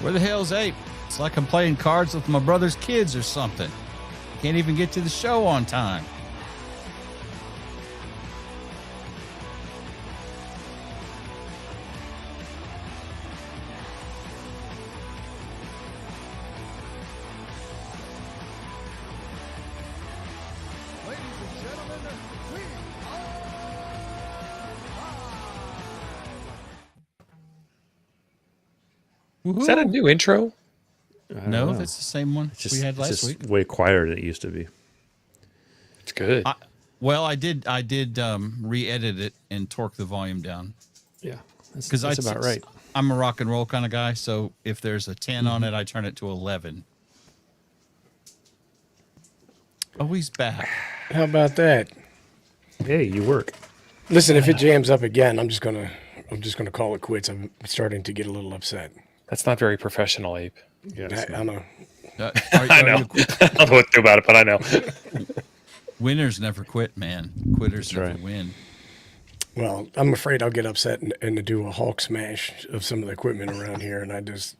Where the hell's Ape? It's like I'm playing cards with my brother's kids or something. Can't even get to the show on time. Is that a new intro? No, that's the same one we had last week. Way quieter than it used to be. It's good. I did re-edit it and torque the volume down. Yeah, that's about right. I'm a rock and roll kind of guy, so if there's a 10 on it, I turn it to 11. Oh, he's back. How about that? Hey, you work. Listen, if it jams up again, I'm just gonna call it quits. I'm starting to get a little upset. That's not very professional, Ape. Yeah, I know. I know. I don't know what to do about it, but I know. Winners never quit, man. Quitters never win. Well, I'm afraid I'll get upset and do a Hulk smash of some of the equipment around here, and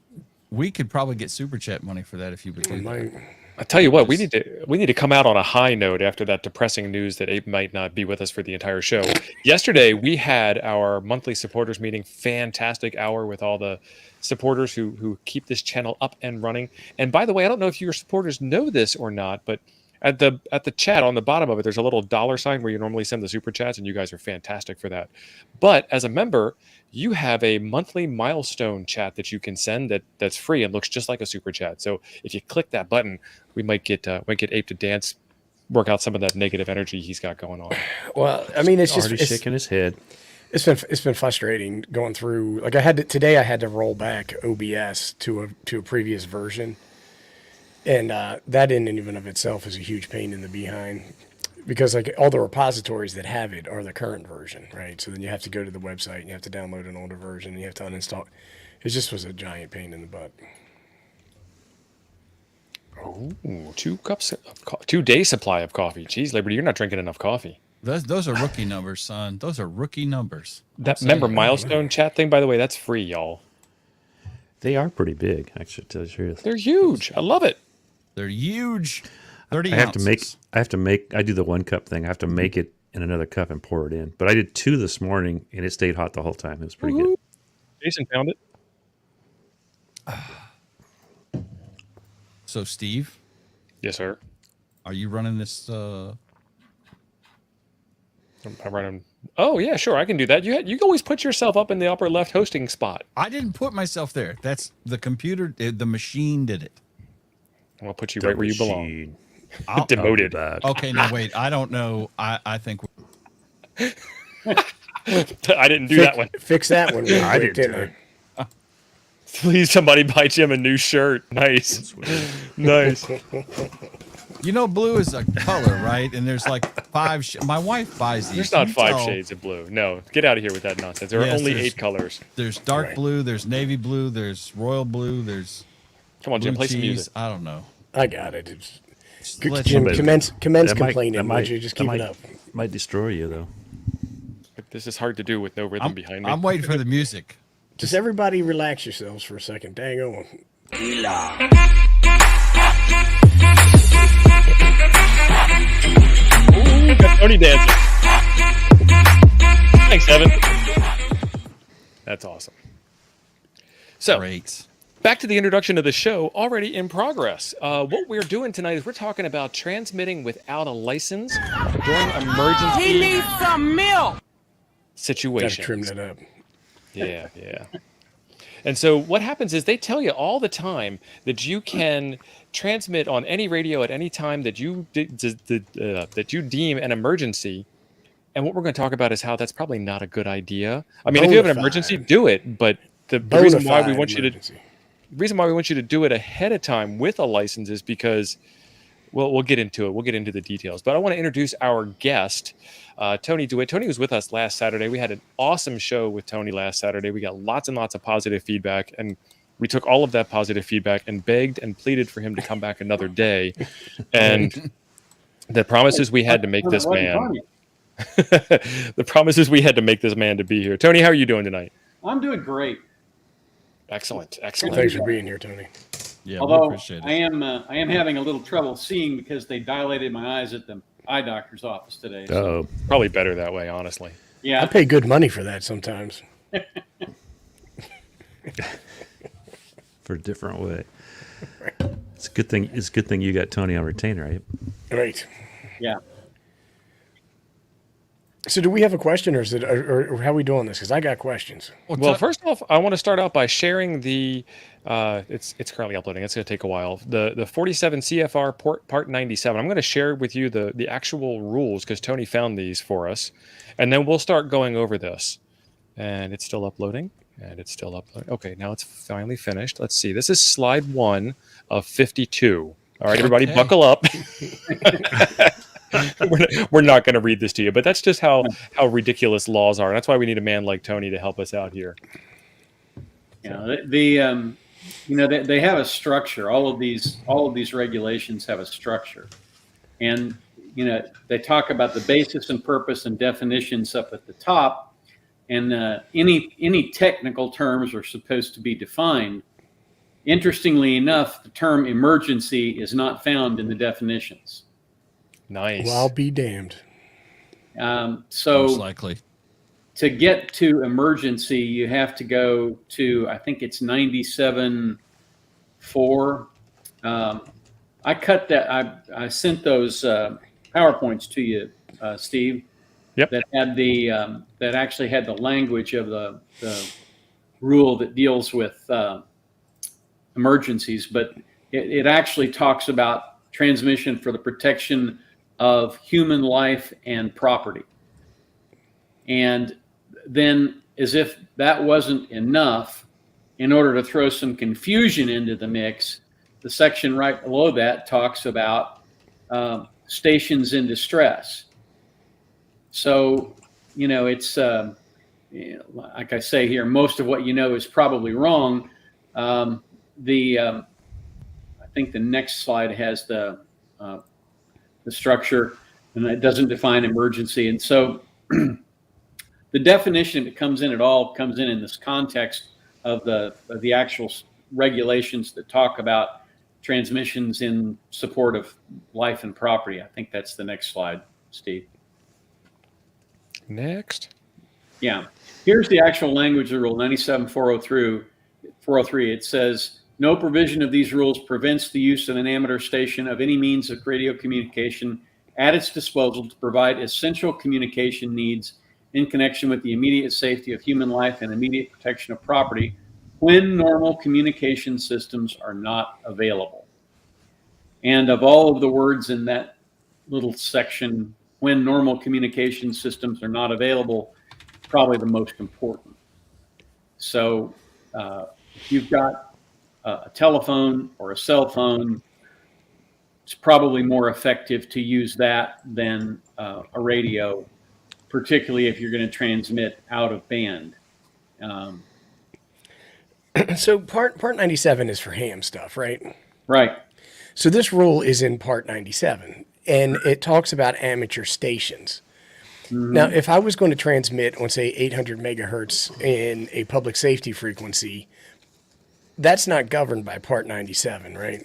we could probably get super chat money for that if you would do that. I tell you what, we need to come out on a high note after that depressing news that Abe might not be with us for the entire show. Yesterday, we had our monthly supporters meeting, fantastic hour with all the supporters who keep this channel up and running. And by the way, I don't know if your supporters know this or not, but at the chat on the bottom of it, there's a little $ where you normally send the super chats, and you guys are fantastic for that. But as a member, you have a monthly milestone chat that you can send that's free and looks just like a super chat. So if you click that button, we might get Ape to dance, work out some of that negative energy he's got going on. Well, I mean, it's already shaking his head. It's been frustrating going through. Like I had to roll back OBS to a previous version. And that in and even of itself is a huge pain in the behind, because like all the repositories that have it are the current version, right? So then you have to go to the website and you have to download an older version and you have to uninstall. It just was a giant pain in the butt. Oh, 2 day supply of coffee. Jeez, Liberty, you're not drinking enough coffee. Those are rookie numbers, son. Those are rookie numbers. That member milestone chat thing, by the way, that's free, y'all. They are pretty big, actually, to tell you the truth. They're huge. I love it. They're huge. 30 I have ounces. I do the 1 cup thing. I have to make it in another cup and pour it in. But I did 2 this morning, and it stayed hot the whole time. It was pretty good. Jason found it. So, Steve? Yes, sir. Are you running this? I'm running. Oh, yeah, sure. I can do that. You always put yourself up in the upper left hosting spot. I didn't put myself there. That's the computer. The machine did it. I'll put you right where you belong. Demoted. Okay, no, wait. I don't know. I think. I didn't do that one. Fix that one. I didn't. Please, somebody buy Jim a new shirt. Nice. Nice. You know, blue is a color, right? And there's like 5. My wife buys these. There's not 5 shades of blue. No, get out of here with that nonsense. There are only 8 colors. There's dark blue. There's navy blue. There's royal blue. There's. Come on, Jim, play some music. I don't know. I got it. Jim, commence complaining. Just keep it up. Might destroy you, though. This is hard to do with no rhythm behind me. I'm waiting for the music. Just everybody relax yourselves for a second. Dang on. Ooh, got Tony dancing. Thanks, Evan. That's awesome. So, great. Back to the introduction of the show, already in progress. What we're doing tonight is we're talking about transmitting without a license during emergency. He needs some milk. Situations. Gotta trim that up. Yeah. And so what happens is they tell you all the time that you can transmit on any radio at any time that you deem an emergency. And what we're going to talk about is how that's probably not a good idea. I mean, if you have an emergency, do it. But the reason why we want you to do it ahead of time with a license is because, well, we'll get into it. We'll get into the details. But I want to introduce our guest, Tony DeWitt. Tony was with us last Saturday. We had an awesome show with Tony last Saturday. We got lots and lots of positive feedback, and we took all of that positive feedback and begged and pleaded for him to come back another day. And the promises we had to make this man. The promises we had to make this man to be here. Tony, how are you doing tonight? I'm doing great. Excellent. Thanks for being here, Tony. Yeah, we Although appreciate it. I am having a little trouble seeing because they dilated my eyes at the eye doctor's office today. So, Oh, Probably better that way, honestly. I yeah. pay good money for that sometimes. for a different way. It's a good thing. It's a good thing you got Tony on retainer, right? Right. Yeah. So do we have a question, or is it, or how are we doing this? Because I got questions. Well, first off, I want to start out by sharing the. It's currently uploading. It's going to take a while. The 47 CFR Part 97. I'm going to share with you the actual rules because Tony found these for us, and then we'll start going over this. And it's still uploading. And it's still uploading. Okay, now it's finally finished. Let's see. This is slide 1 of 52. All right, everybody, buckle up. We're not going to read this to you, but that's just how ridiculous laws are. That's why we need a man like Tony to help us out here. Yeah, they have a structure. All of these regulations have a structure, and they talk about the basis and purpose and definitions up at the top, and any technical terms are supposed to be defined. Interestingly enough, the term emergency is not found in the definitions. Nice. Well, I'll be damned. So most likely. to get to emergency, you have to go to, I think it's 97.4. I cut that. I sent those PowerPoints to you, Steve. Yep. That had that actually had the language of the rule that deals with emergencies, but it actually talks about transmission for the protection of human life and property. And then, as if that wasn't enough, in order to throw some confusion into the mix, the section right below that talks about stations in distress. So, it's like I say here, most of what is probably wrong. I think the next slide has the structure, and it doesn't define emergency. And so the definition that comes in comes in this context of the actual regulations that talk about transmissions in support of life and property. I think that's the next slide, Steve. Next. Yeah. Here's the actual language of Rule 97.403. It says, no provision of these rules prevents the use of an amateur station of any means of radio communication at its disposal to provide essential communication needs in connection with the immediate safety of human life and immediate protection of property when normal communication systems are not available. And of all of the words in that little section, when normal communication systems are not available, probably the most important. So if you've got a telephone or a cell phone, it's probably more effective to use that than a radio, particularly if you're going to transmit out of band. So part 97 is for ham stuff, right? Right. So this rule is in part 97, and it talks about amateur stations. Mm-hmm. Now, if I was going to transmit on, say, 800 megahertz in a public safety frequency, that's not governed by Part 97, right?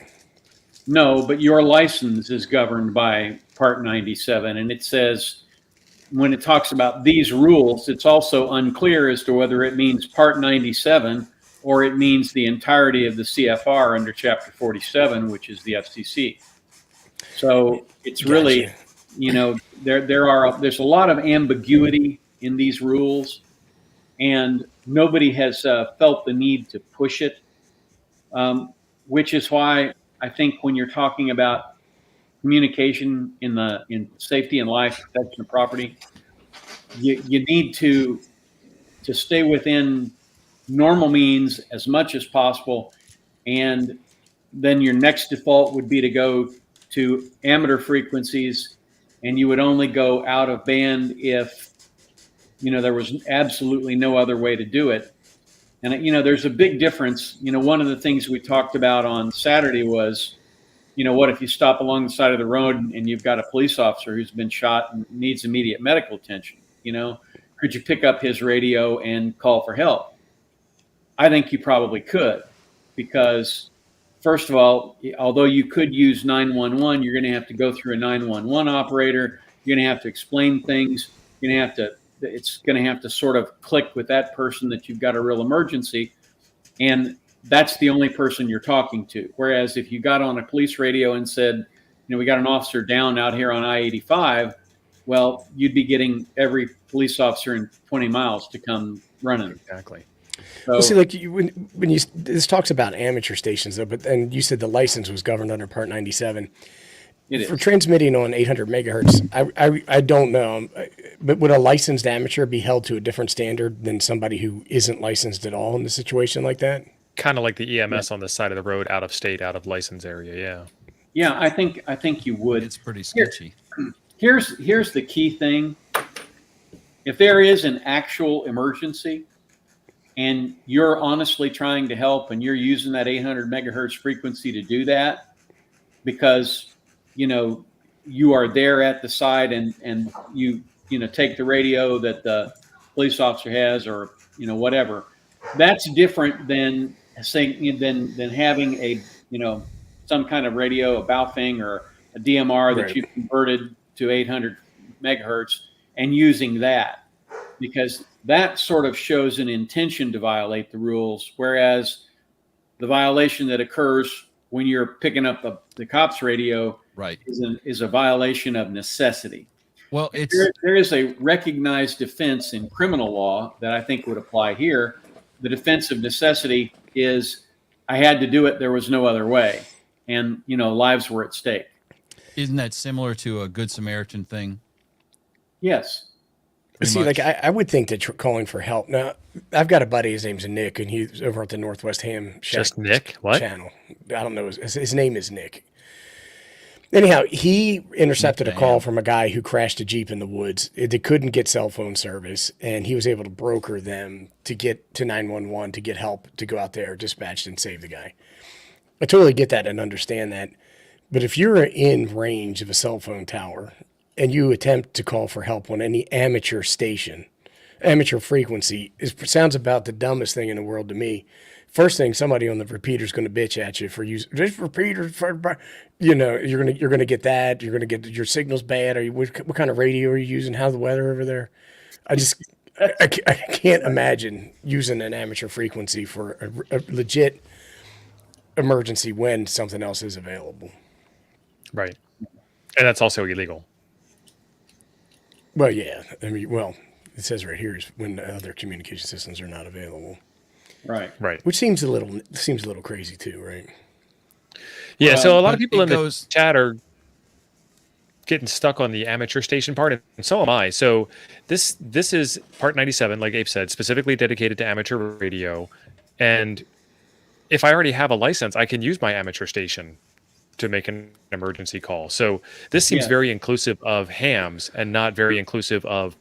No, but your license is governed by Part 97. And it says, when it talks about these rules, it's also unclear as to whether it means Part 97 or it means the entirety of the CFR under Chapter 47, which is the FCC. So it's really, there's a lot of ambiguity in these rules, and nobody has felt the need to push it. Which is why I think when you're talking about communication in safety and life, protection of property, you need to stay within normal means as much as possible, and then your next default would be to go to amateur frequencies, and you would only go out of band if there was absolutely no other way to do it. And, there's a big difference. One of the things we talked about on Saturday was, what if you stop along the side of the road and you've got a police officer who's been shot and needs immediate medical attention? Could you pick up his radio and call for help? I think you probably could, because first of all, although you could use 911, you're going to have to go through a 911 operator. You're going to have to explain things. You're going to have to. It's going to have to sort of click with that person that you've got a real emergency, and that's the only person you're talking to. Whereas if you got on a police radio and said, we got an officer down out here on I-85, well, you'd be getting every police officer in 20 miles to come running. Exactly. So, Well, see, like when you this talks about amateur stations though, but then you said the license was governed under Part 97 it is. for transmitting on 800 megahertz. I don't know, but would a licensed amateur be held to a different standard than somebody who isn't licensed at all in a situation like that? Kind of like the EMS on the side of the road, out of state, out of license area. Yeah. Yeah, I think you would. It's pretty sketchy. Here's the key thing. If there is an actual emergency and you're honestly trying to help and you're using that 800 megahertz frequency to do that because, you are there at the site and you take the radio that the police officer has or, whatever, that's different than saying, than having a, some kind of radio, a Baofeng or a DMR that you converted to 800 megahertz and using that, because that sort of shows an intention to violate the rules, whereas the violation that occurs when you're picking up the cops radio Right. is a violation of necessity. Well, There is a recognized defense in criminal law that I think would apply here. The defense of necessity is I had to do it. There was no other way. And, lives were at stake. isn't that similar to a Good Samaritan thing? Yes. Pretty See, much. like I would think that calling for help. Now, I've got a buddy. His name's Nick, and he's over at the Northwest Ham Just Nick? What? channel. I don't know. His name is Nick. Anyhow, he intercepted a call from a guy who crashed a Jeep in the woods. They couldn't get cell phone service, and he was able to broker them to get to 911 to get help to go out there, dispatched, and save the guy. I totally get that and understand that. But if you're in range of a cell phone tower and you attempt to call for help on any amateur station, amateur frequency, it sounds about the dumbest thing in the world to me. First thing, somebody on the repeater is going to bitch at you for using this repeater. You're gonna get that. You're gonna get your signal's bad. What kind of radio are you using? How's the weather over there? I can't imagine using an amateur frequency for a legit emergency when something else is available. Right. And that's also illegal. Well, yeah. It says right here is when the other communication systems are not available. Right. Right. Which seems a little crazy too, right? Yeah, Well, so a lot but of people it in goes- the chat are getting stuck on the amateur station part, and so am I. So this is Part 97, like Abe said, specifically dedicated to amateur radio. And if I already have a license, I can use my amateur station to make an emergency call. So this seems Yeah. very inclusive of hams and not very inclusive of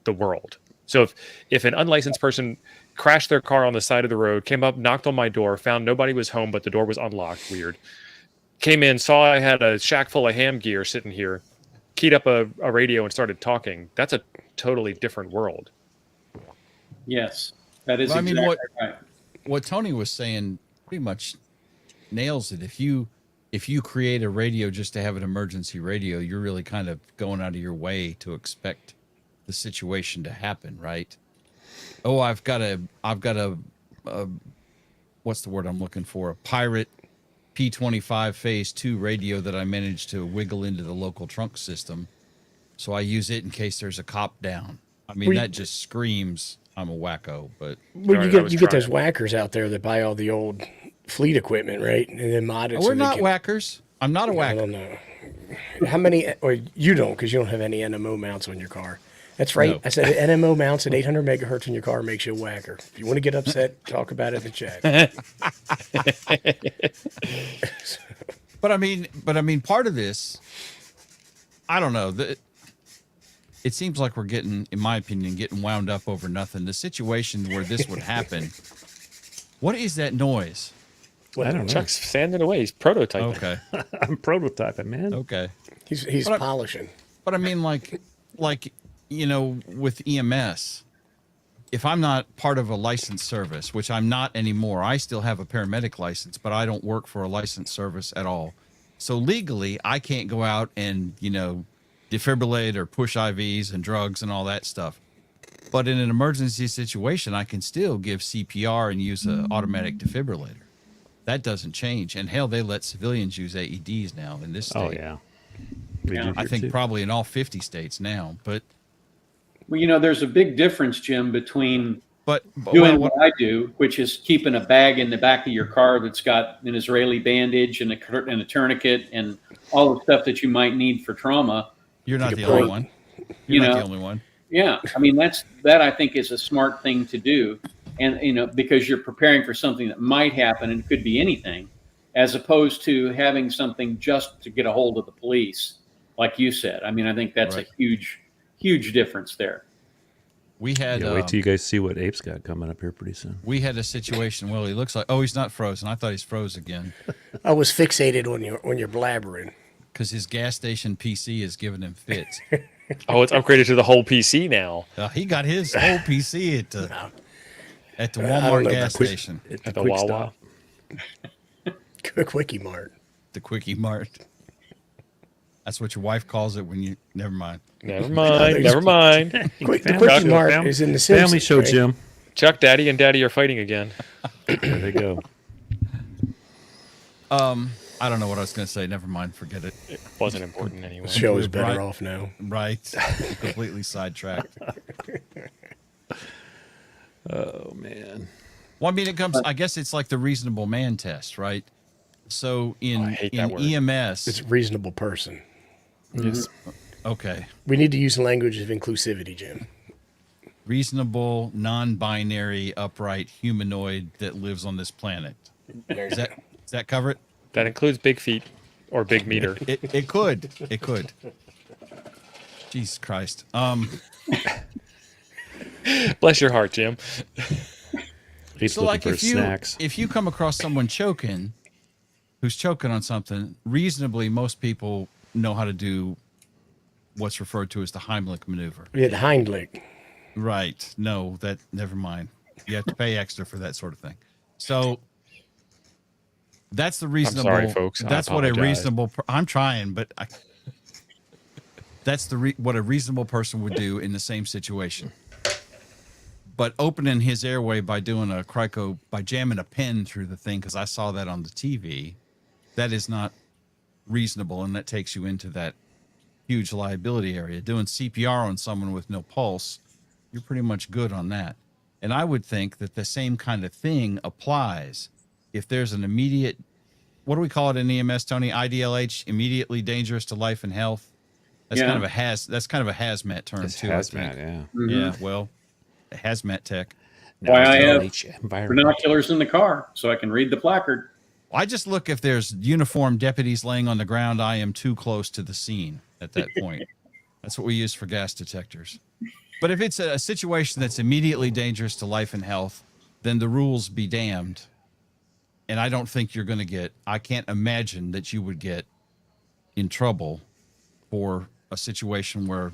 the world. So if an unlicensed person crashed their car on the side of the road, came up, knocked on my door, found nobody was home, but the door was unlocked, weird, came in, saw I had a shack full of ham gear sitting here, keyed up a radio and started talking, that's a totally different world. Yes. That is Well, I mean, exactly right. What Tony was saying pretty much nails it. If you create a radio just to have an emergency radio, you're really kind of going out of your way to expect the situation to happen, right? Oh, I've got a what's the word I'm looking for? A pirate P25 phase 2 radio that I managed to wiggle into the local trunk system. So I use it in case there's a cop down. I mean, that just screams I'm a wacko, but Well, Sorry, you I was get trying those whackers out there that buy all the old fleet equipment, right? And then mod it. we're not whackers. I'm not a I whacker. don't know. How many? Or you don't, because you don't have any NMO mounts on your car. That's right. No. I said NMO mounts at 800 megahertz in your car makes you a whacker. If you want to get upset, talk about it in the chat. But I mean, part of this, I don't know. It seems like we're getting, in my opinion, getting wound up over nothing. The situation where this would happen. What is that noise? I don't know. Chuck's sanding away, he's prototyping. Okay, I'm prototyping, man. okay. He's But polishing. But I mean, like with EMS, if I'm not part of a licensed service, which I'm not anymore, I still have a paramedic license, but I don't work for a licensed service at all. So legally, I can't go out and, defibrillate or push IVs and drugs and all that stuff. But in an emergency situation, I can still give CPR and use an automatic defibrillator. That doesn't change. And hell, they let civilians use AEDs now in this state. Oh yeah. We Yeah, do I here, think too. probably in all 50 states now. But Well, there's a big difference, Jim, between well, doing what I do, which is keeping a bag in the back of your car that's got an Israeli bandage and a tourniquet and all the stuff that you might need for trauma. you're not Take the a only point. one. You You're not know, the only one. Yeah, I mean that I think is a smart thing to do, and because you're preparing for something that might happen and it could be anything, as opposed to having something just to get a hold of the police, like you said. I mean, I think that's Right. a huge difference there. We had Yeah, wait till you guys see what Ape's got coming up here pretty soon. we had a situation. Well, he looks like he's not frozen. I thought he's froze again I was fixated on your blabbering. because his gas station PC is giving him fits. Oh, it's upgraded to the whole PC now He got his whole PC at the I don't Walmart know gas about quick- station, at the Quick Wawa. stop. Quickie Mart. the Quickie Mart. That's what your wife calls it when you. Never mind. Never mind. Never mind. The Family Quickie show, Mart fam- is in the Family Simpsons, show, right? Jim. Chuck, Daddy, and Daddy are fighting again. There they go. I don't know what I was going to say. Never mind. Forget it. It wasn't important anyway. The show is Right. better off now. Right. Completely sidetracked. Oh man. Well, I mean, it comes. I guess it's like the reasonable man test, right? So I in hate that word. EMS, It's a reasonable person. Yes. okay, We need to use the language of inclusivity, Jim. reasonable, non-binary, upright humanoid that lives on this planet. Does that cover it? That includes big feet or big meter. It could. It could. Jesus Christ. Bless your heart, Jim. He's So looking like for his snacks. if you come across someone choking, who's choking on something, reasonably most people know how to do what's referred to as the Heimlich maneuver. We had the Heimlich. Right. No, never mind. You have to pay extra for that sort of thing. So that's the reasonable. sorry, folks. I That's what a apologize. reasonable. I'm trying, but that's what a reasonable person would do in the same situation. But opening his airway by doing by jamming a pen through the thing, because I saw that on the TV, that is not reasonable, and that takes you into that huge liability area. Doing CPR on someone with no pulse, you're pretty much good on that. And I would think that the same kind of thing applies if there's an immediate, what do we call it in EMS, Tony? IDLH, immediately dangerous to life and health. That's Yeah. kind of a hazmat term It's too. I think. hazmat, yeah. Yeah, well, a hazmat tech. Why I have environment. Binoculars in the car so I can read the placard. I just look if there's uniformed deputies laying on the ground. I am too close to the scene at that point. That's what we use for gas detectors. But if it's a situation that's immediately dangerous to life and health, then the rules be damned. And I don't think you're going to I can't imagine that you would get in trouble for a situation where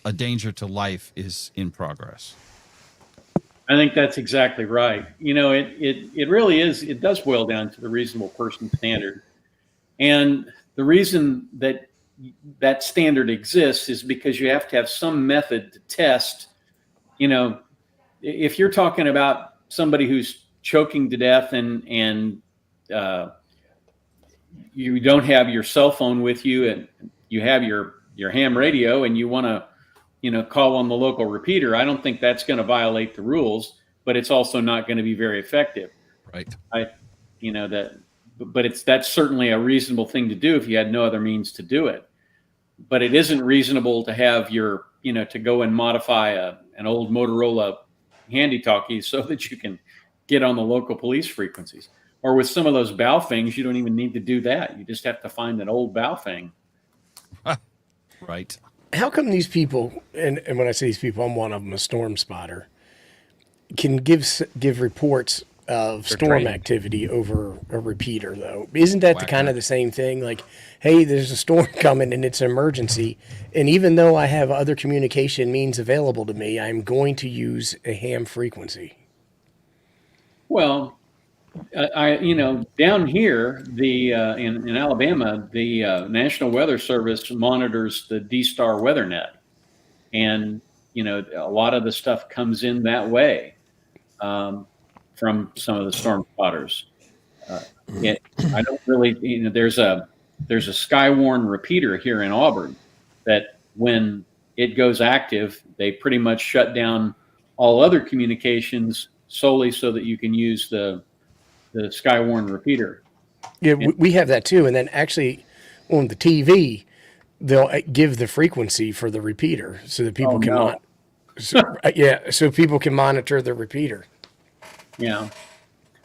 a danger to life is in progress. I think that's exactly right. It really is. It does boil down to the reasonable person standard. And the reason that standard exists is because you have to have some method to test. If you're talking about somebody who's choking to death and you don't have your cell phone with you and you have your ham radio and you want to call on the local repeater, I don't think that's going to violate the rules, but it's also not going to be very effective. Right. That's certainly a reasonable thing to do if you had no other means to do it. But it isn't reasonable to have to go and modify an old Motorola handy-talkie so that you can get on the local police frequencies. Or with some of those Baofengs, you don't even need to do that. You just have to find an old Baofeng. Right. How come these people, and when I say these people, I'm one of them, a storm spotter, can give reports of They're storm trained. activity over a repeater, though. Isn't that the Whacker. kind of the same thing? Like, hey, there's a storm coming and it's an emergency, and even though I have other communication means available to me, I'm going to use a ham frequency. Well, down here, in Alabama, the National Weather Service monitors the D-Star WeatherNet, and a lot of the stuff comes in that way from some of the storm spotters. I don't really, there's a Skywarn repeater here in Auburn that when it goes active, they pretty much shut down all other communications solely so that you can use the Skywarn repeater. Yeah, we have that too. And then actually on the TV, they'll give the frequency for the repeater so that people can no. so people can monitor the repeater. Yeah.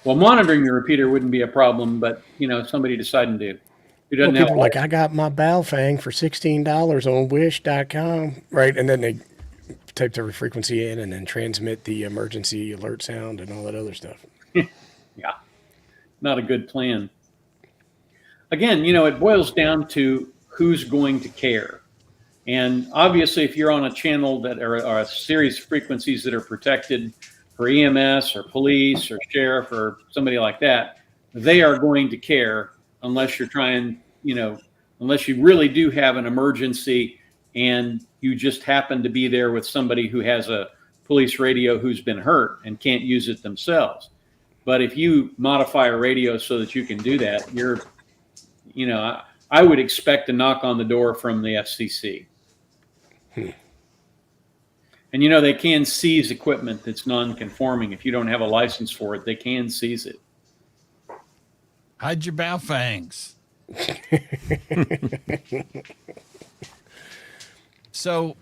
Well, monitoring the repeater wouldn't be a problem, but somebody deciding to who Well, doesn't have people are like, I got my Balfang for $16 on Wish.com, right? And then they type the frequency in and then transmit the emergency alert sound and all that other stuff. yeah, not a good plan. Again, it boils down to who's going to care. And obviously, if you're on a channel that are a series of frequencies that are protected for EMS or police or sheriff or somebody like that, they are going to care unless you're trying, unless you really do have an emergency and you just happen to be there with somebody who has a police radio who's been hurt and can't use it themselves. But if you modify a radio so that you can do that, I would expect a knock on the door from the FCC. And they can seize equipment that's non-conforming. If you don't have a license for it, they can seize it. Hide your bow fangs. So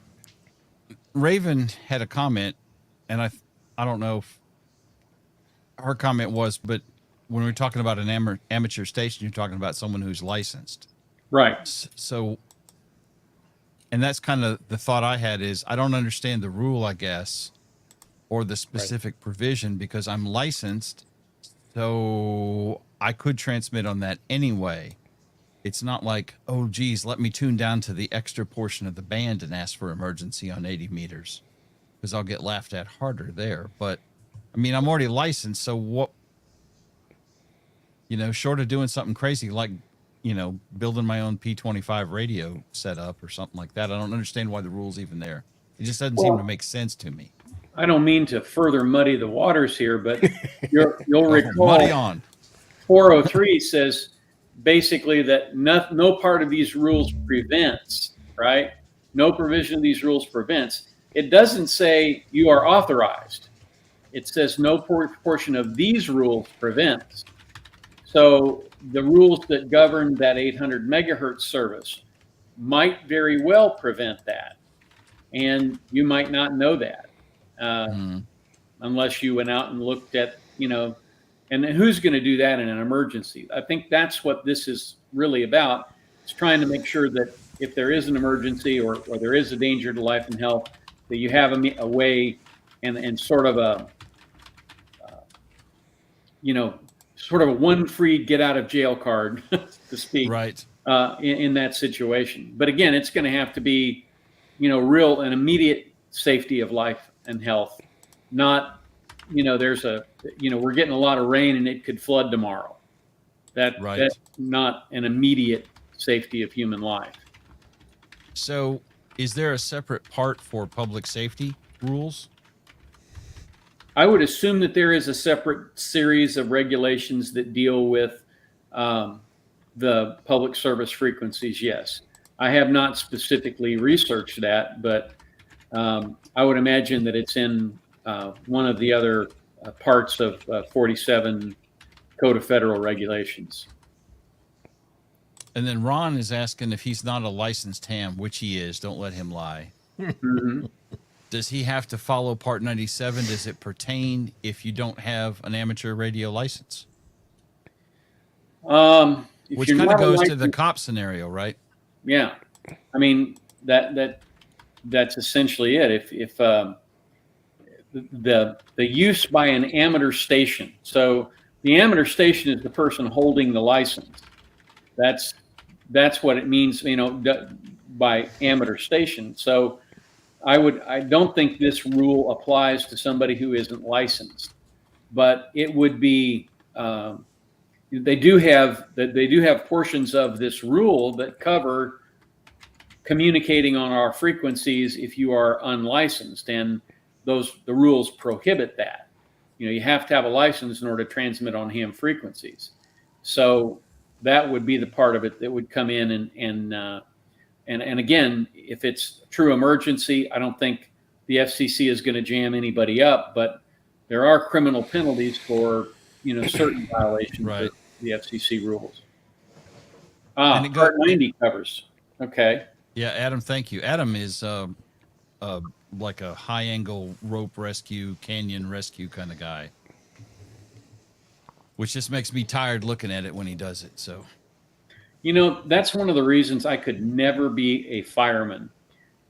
Raven had a comment, and I don't know if her comment was, but when we're talking about an amateur station, you're talking about someone who's licensed. Right. So, and that's kind of the thought I had is I don't understand the rule, I guess, or the specific provision because I'm licensed. So I could transmit on that anyway. It's not like, oh, geez, let me tune down to the extra portion of the band and ask for emergency on 80 meters because I'll get laughed at harder there. But I mean, I'm already licensed. So what, short of doing something crazy like, building my own P25 radio setup or something like that, I don't understand why the rule's even there. It just doesn't seem to make sense to me. I don't mean to further muddy the waters here, but you'll recall Muddy on. 403 says basically that no part of these rules prevents, right? No provision of these rules prevents. It doesn't say you are authorized. It says no portion of these rules prevents. So the rules that govern that 800 megahertz service might very well prevent that. And you might not know that unless you went out and looked at, and who's going to do that in an emergency? I think that's what this is really about. It's trying to make sure that if there is an emergency or there is a danger to life and health, that you have a way and sort of a, sort of a one free get out of jail card, to speak, Right. In that situation. But again, it's going to have to be, real and immediate safety of life and health, not, we're getting a lot of rain and it could flood tomorrow. That's not an immediate safety of human life. So is there a separate part for public safety rules? I would assume that there is a separate series of regulations that deal with the public service frequencies. Yes, I have not specifically researched that, but I would imagine that it's in one of the other parts of 47 Code of Federal Regulations. And then Ron is asking if he's not a licensed ham, which he is. Don't let him lie. Mm-hmm. Does he have to follow Part 97? Does it pertain if you don't have an amateur radio license? Which kind of goes to the cop scenario, right? Yeah, I mean that's essentially it. If the use by an amateur station. So the amateur station is the person holding the license. That's what it means, by amateur station. So I don't think this rule applies to somebody who isn't licensed, but it would be. They do have portions of this rule that cover communicating on our frequencies if you are unlicensed, and the rules prohibit that. You have to have a license in order to transmit on ham frequencies. So that would be the part of it that would come in, and again, if it's a true emergency, I don't think the FCC is going to jam anybody up, but there are criminal penalties for certain violations Right. of the FCC rules. And Part 90 covers. Okay. Yeah, Adam, thank you. Adam is like a high angle rope rescue, canyon rescue kind of guy, which just makes me tired looking at it when he does it. So, that's one of the reasons I could never be a fireman,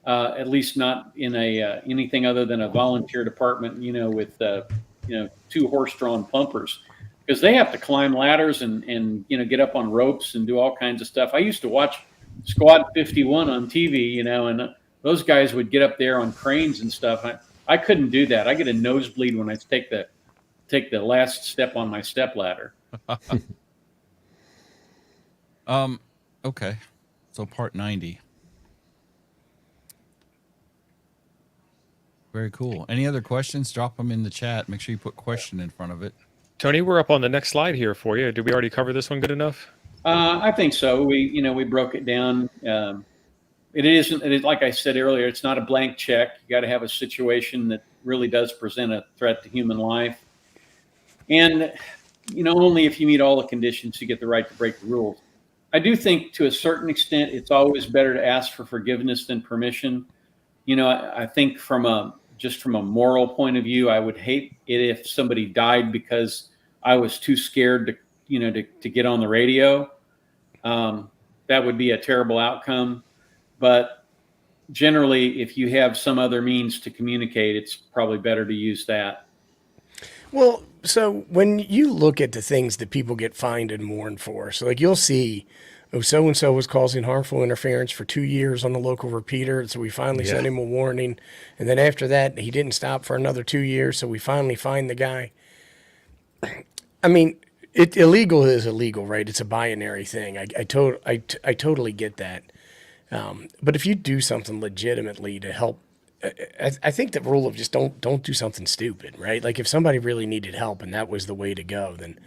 at least not in a anything other than a volunteer department, with 2 horse-drawn pumpers, because they have to climb ladders and get up on ropes and do all kinds of stuff. I used to watch Squad 51 on TV, and those guys would get up there on cranes and stuff. I couldn't do that. I get a nosebleed when I take the last step on my step ladder. Okay. So part 90. Very cool. Any other questions? Drop them in the chat. Make sure you put question in front of it. Tony, we're up on the next slide here for you. Did we already cover this one good enough? I think so. We broke it down. It is like I said earlier, it's not a blank check. You got to have a situation that really does present a threat to human life. And, only if you meet all the conditions, you get the right to break the rules. I do think to a certain extent, it's always better to ask for forgiveness than permission. I think from a moral point of view, I would hate it if somebody died because I was too scared to get on the radio. That would be a terrible outcome. But generally, if you have some other means to communicate, it's probably better to use that. Well, so when you look at the things that people get fined and mourned for, so like you'll see, so-and-so was causing harmful interference for 2 years on the local repeater, so we finally sent him a warning. And then after that, he didn't stop for another 2 years, so we finally fined the guy. I mean, illegal is illegal, right? It's a binary thing. I totally get that. But if you do something legitimately to help, I think the rule of just don't do something stupid, right? Like if somebody really needed help and that was the way to go, then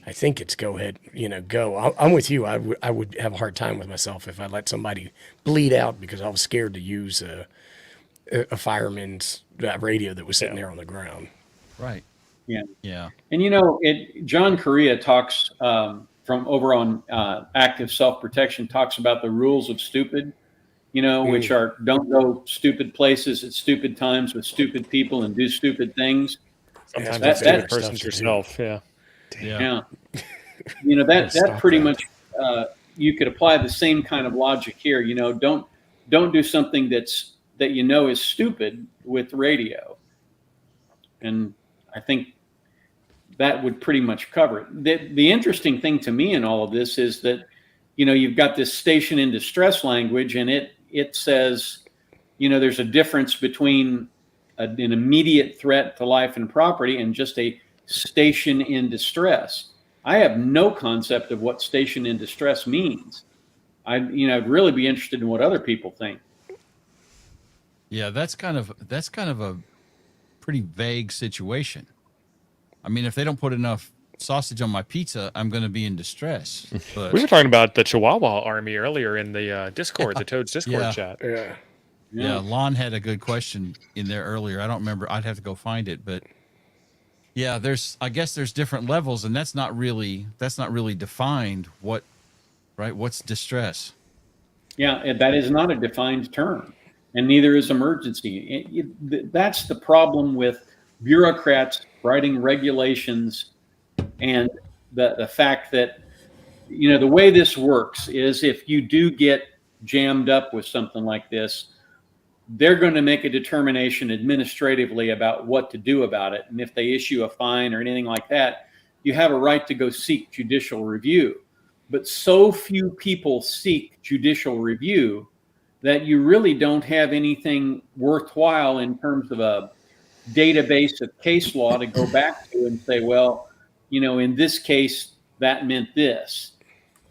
I think it's go ahead, go. I'm with you. I would have a hard time with myself if I let somebody bleed out because I was scared to use a fireman's radio that was sitting there on the ground. Right. Yeah. Yeah. And John Correa talks from over on Active Self-Protection, talks about the rules of stupid, which are don't go stupid places at stupid times with stupid people and do stupid things. Sometimes That- stupid that- person's yourself. Yeah. Yeah. That Stop pretty that. much you could apply the same kind of logic here. Don't do something that is stupid with radio. And I think that would pretty much cover it. The interesting thing to me in all of this is that, you've got this station in distress language, and it says, there's a difference between an immediate threat to life and property and just a station in distress. I have no concept of what station in distress means. I'd really be interested in what other people think. Yeah, that's kind of a pretty vague situation. I mean, if they don't put enough sausage on my pizza, I'm going to be in distress. But We were talking about the Chihuahua Army earlier in the Discord, the Toads Discord Yeah. chat. Yeah. Lon had a good question in there earlier. I don't remember. I'd have to go find it, but yeah, I guess there's different levels, and that's not really defined. What's distress? Yeah, and that is not a defined term, and neither is emergency. That's the problem with bureaucrats writing regulations, and the fact that the way this works is if you do get jammed up with something like this, they're going to make a determination administratively about what to do about it. And if they issue a fine or anything like that, you have a right to go seek judicial review. But so few people seek judicial review that you really don't have anything worthwhile in terms of a database of case law to go back to and say, well, in this case, that meant this.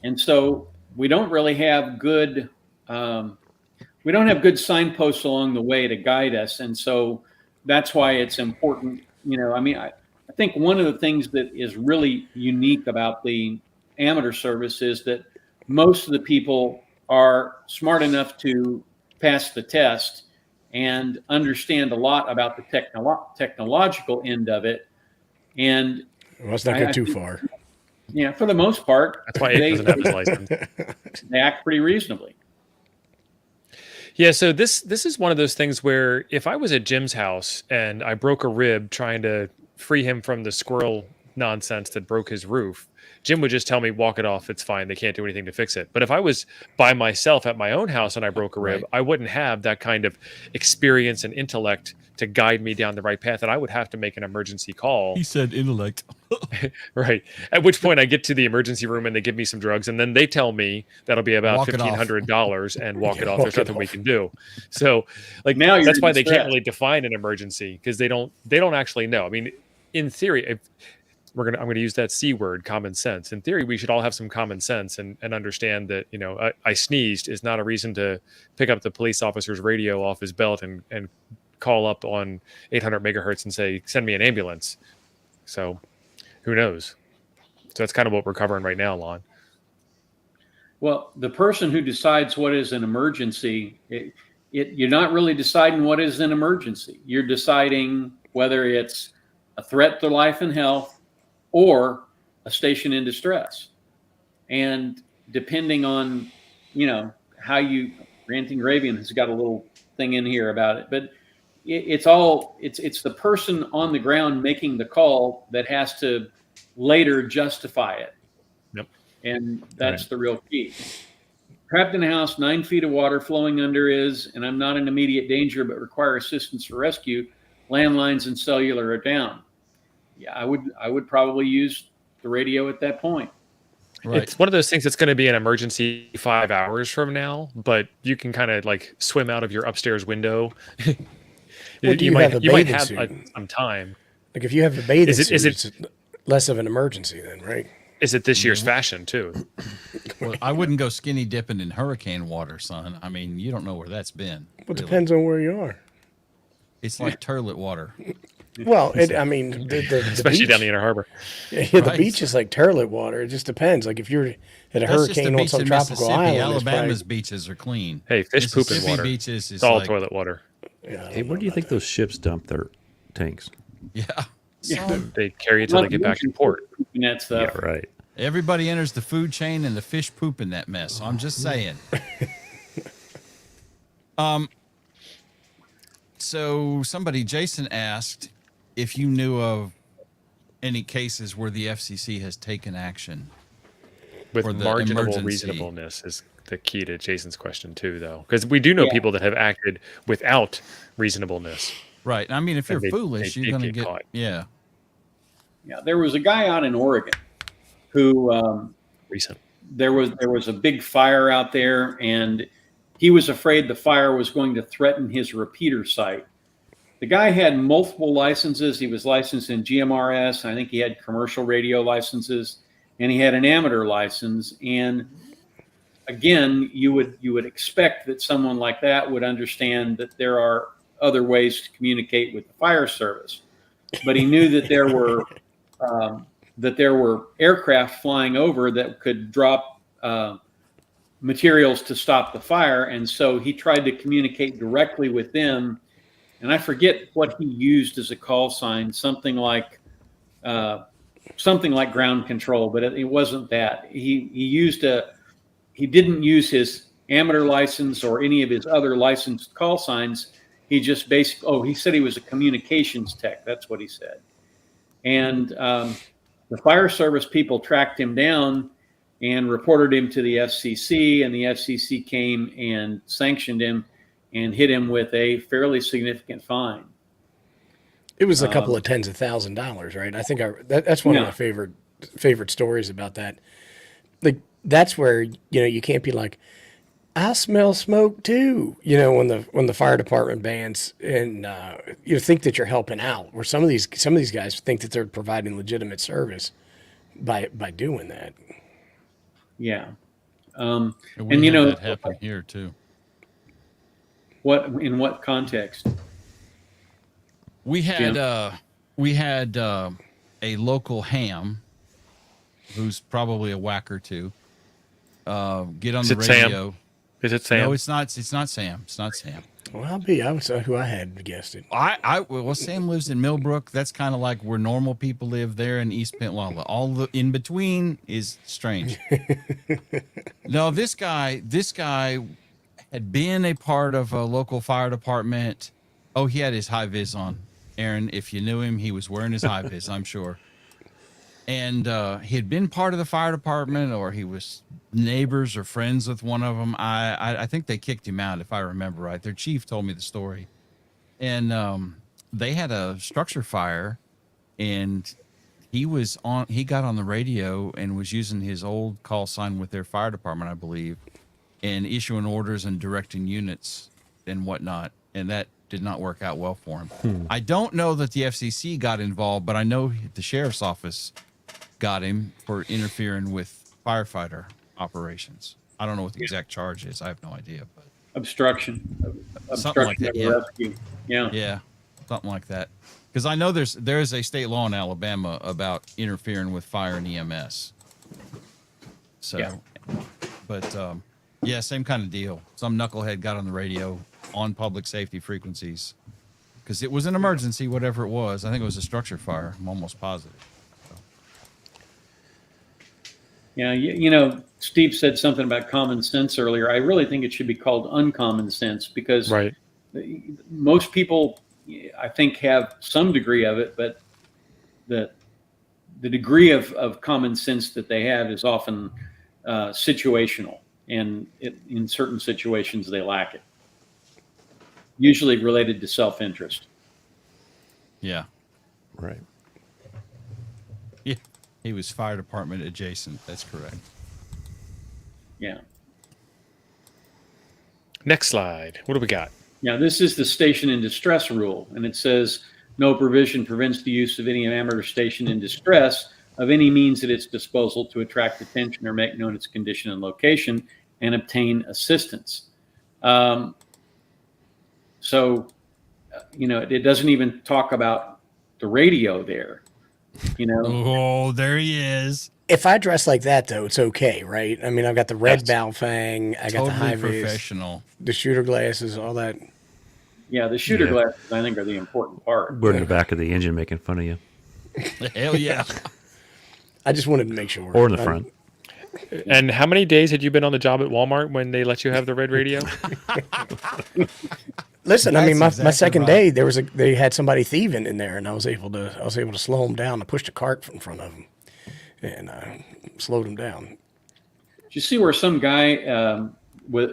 And so we don't really have good signposts along the way to guide us. And so that's why it's important. I think one of the things that is really unique about the amateur service is that most of the people are smart enough to pass the test and understand a lot about the technological end of it. And let's not go too far. Yeah, for the most part, That's why Abe doesn't have his license. They act pretty reasonably. Yeah, so this is one of those things where if I was at Jim's house and I broke a rib trying to free him from the squirrel nonsense that broke his roof, Jim would just tell me, walk it off, it's fine, they can't do anything to fix it. But if I was by myself at my own house and I broke a rib, I wouldn't have that kind of experience and intellect to guide me down the right path, and I would have to make an emergency call. He said intellect. Right. At which point I get to the emergency room and they give me some drugs, and then they tell me that'll be about Walk it off. $1,500 and walk it off. There's nothing we can do. So Now you're that's why in they can't distress. really define an emergency, because they don't actually know. I mean, in theory, if I'm going to use that C word, common sense. In theory, we should all have some common sense and understand that, I sneezed is not a reason to pick up the police officer's radio off his belt and call up on 800 megahertz and say, send me an ambulance. So who knows? So that's kind of what we're covering right now, Lon. Well, the person who decides what is an emergency, you're not really deciding what is an emergency. You're deciding whether it's a threat to life and health or a station in distress. And depending on, how you, Ranting Ravian has got a little thing in here about it, but it's the person on the ground making the call that has to later justify it. Yep. And that's the real key. Trapped in a house, 9 feet of water flowing under and I'm not in immediate danger, but require assistance for rescue. Landlines and cellular are down. Yeah, I would probably use the radio at that point. Right. It's one of those things that's going to be an emergency 5 hours from now, but you can kind of like swim out of your upstairs window. Well, do you might have a have bathing suit? some time. Like if you have the bathing Is suit, it- it's less of an emergency then, right? Is it this year's fashion too? Well, I wouldn't go skinny dipping in hurricane water, son. I mean, you don't know where that's been. Well, it really. depends on where you are. It's like turlet water. Well, the Especially beach, down the Inner Harbor. yeah, the Right. beach is like turlet water. It just depends. Like if you're at a That's just the hurricane on beach some in tropical Mississippi. island, Alabama's beaches are clean. Hey, fish poop in Mississippi water. beaches is It's all like, toilet water. Hey, where do you think those ships dump their tanks? yeah. Yeah. They carry it till they get back in port. And that stuff. Yeah, right. Everybody enters the food chain and the fish poop in that mess. I'm just saying. So Jason asked if you knew of any cases where the FCC has taken action. With Or the marginal emergency. reasonableness is the key to Jason's question too, though, because we do know Yeah. people that have acted without reasonableness. Right. I mean, if you're And they foolish, did you're going to get get, caught. yeah. Yeah, there was a guy out in Oregon who Recent. there was a big fire out there, and he was afraid the fire was going to threaten his repeater site. The guy had multiple licenses. He was licensed in GMRS. I think he had commercial radio licenses, and he had an amateur license. And again, you would expect that someone like that would understand that there are other ways to communicate with the fire service. But he knew that there were aircraft flying over that could drop materials to stop the fire, and so he tried to communicate directly with them. And I forget what he used as a call sign, something like ground control, but it wasn't that. He didn't use his amateur license or any of his other licensed call signs. He just he said he was a communications tech. That's what he said. And the fire service people tracked him down and reported him to the FCC, and the FCC came and sanctioned him. and hit him with a fairly significant fine. It was a couple of tens of $1,000s, right? I think that's one of Yeah. my favorite stories about that. Like that's where you can't be like, I smell smoke too. When the fire department bans and you think that you're helping out, where some of these guys think that they're providing legitimate service by doing that. Yeah. And And that happened here too. In what context? We had Jim? a local ham who's probably a whack or two. Get on Is the it Sam? radio. Is it Sam? No, it's not. It's not Sam. It's not Sam. Well, I was who I had guessed it. Well, Sam lives in Millbrook. That's kind of like where normal people live there in East Pentlala. All the in between is strange. No, this guy had been a part of a local fire department. Oh, he had his high vis on. Aaron, if you knew him, he was wearing his high vis, I'm sure. And he had been part of the fire department, or he was neighbors or friends with one of them. I think they kicked him out, if I remember right. Their chief told me the story. And they had a structure fire, and he got on the radio and was using his old call sign with their fire department, I believe, and issuing orders and directing units and whatnot. And that did not work out well for him. I don't know that the FCC got involved, but I know the sheriff's office got him for interfering with firefighter operations. I don't know what the exact charge is. I have no idea, but Obstruction. Something like that, of yeah. rescue. Yeah. yeah, something like that. Because I know there is a state law in Alabama about interfering with fire and EMS. So, Yeah. but yeah, same kind of deal. Some knucklehead got on the radio on public safety frequencies because it was an emergency, whatever it was. I think it was a structure fire. I'm almost positive. Yeah, Steve said something about common sense earlier. I really think it should be called uncommon sense because Right. most people, I think, have some degree of it, but the degree of common sense that they have is often situational, and in certain situations they lack it. Usually related to self-interest. Yeah. Right. Yeah. He was fire department adjacent. That's correct. Yeah. Next slide. What do we got? Now, this is the station in distress rule, and it says no provision prevents the use of any amateur station in distress of any means at its disposal to attract attention or make known its condition and location and obtain assistance. So, it doesn't even talk about the radio there. Oh, there he is. If I dress like that, though, it's okay, right? I mean, I've got the red Yes. bow fang, I got the high Totally vis, professional. the shooter glasses, all that. Yeah, the shooter Yeah. glasses, I think, are the important part. We're in the back of the engine making fun of you, Hell yeah. I just wanted to make sure. or in the front. And how many days had you been on the job at Walmart when they let you have the red radio? Listen, I mean, That's my exactly second right. day they had somebody thieving in there, and I was able to slow them down. I pushed a cart in front of them, and slowed them down. Did you see where some guy,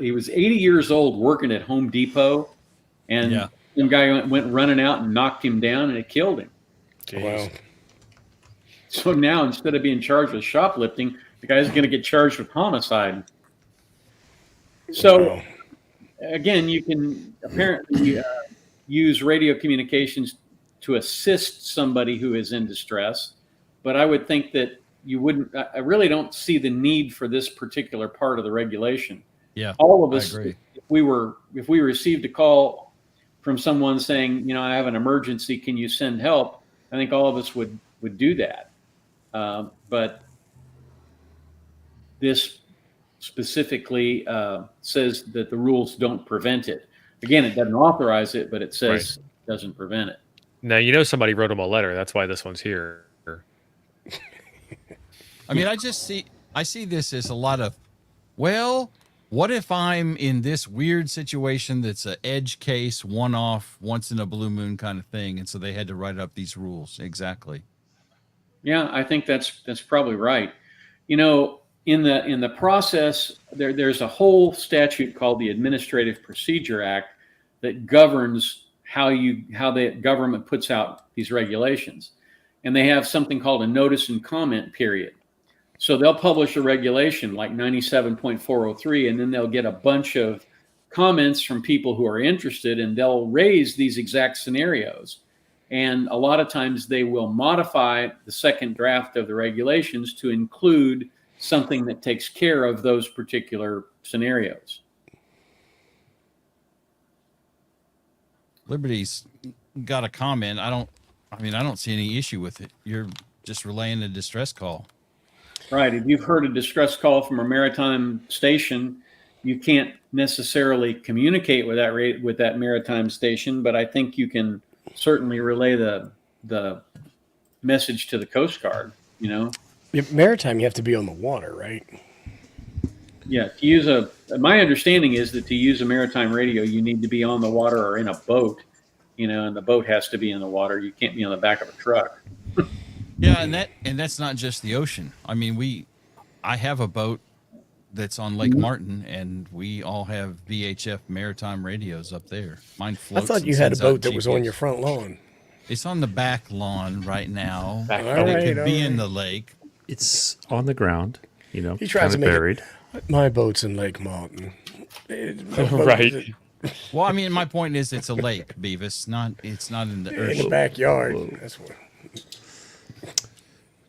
he was 80 years old working at Home Depot, and Yeah. some guy went running out and knocked him down, and it killed him. Wow. So now, instead of being charged with shoplifting, the guy's going to get charged with homicide. So, Wow. again, you can apparently use radio communications to assist somebody who is in distress, but I would think that you wouldn't. I really don't see the need for this particular part of the regulation. Yeah. All of I us, agree. if we received a call from someone saying, I have an emergency, can you send help? I think all of us would do that. But this specifically says that the rules don't prevent it. Again, it doesn't authorize it, but it says it doesn't prevent it. Now, somebody wrote him a letter. That's why this one's here. I mean, I see this as a lot of, well, what if I'm in this weird situation that's an edge case, one-off, once in a blue moon kind of thing, and so they had to write up these rules. Exactly. Yeah, I think that's probably right. In the process, there's a whole statute called the Administrative Procedure Act that governs how the government puts out these regulations. And they have something called a notice and comment period. So they'll publish a regulation like 97.403, and then they'll get a bunch of comments from people who are interested, and they'll raise these exact scenarios. And a lot of times they will modify the second draft of the regulations to include something that takes care of those particular scenarios. Liberty's got a comment. I don't see any issue with it. You're just relaying a distress call. Right. If you've heard a distress call from a maritime station, you can't necessarily communicate with that maritime station, but I think you can certainly relay the message to the Coast Guard. Maritime, you have to be on the water, right? Yeah. My understanding is that to use a maritime radio, you need to be on the water or in a boat, and the boat has to be in the water. You can't be on the back of a truck. Yeah, and that's not just the ocean. I mean, I have a boat that's on Lake Martin, and we all have VHF maritime radios up there. Mine I floats. thought you had a boat that was on your front lawn. It's on the back lawn right now. Back But it right, could be all in right. the lake. It's on the ground, He tries kind to of make it- buried. My boat's in Lake Martin. Right. Well, I mean, my point is, it's a lake, Beavis. It's not in the In the ocean. backyard. That's what.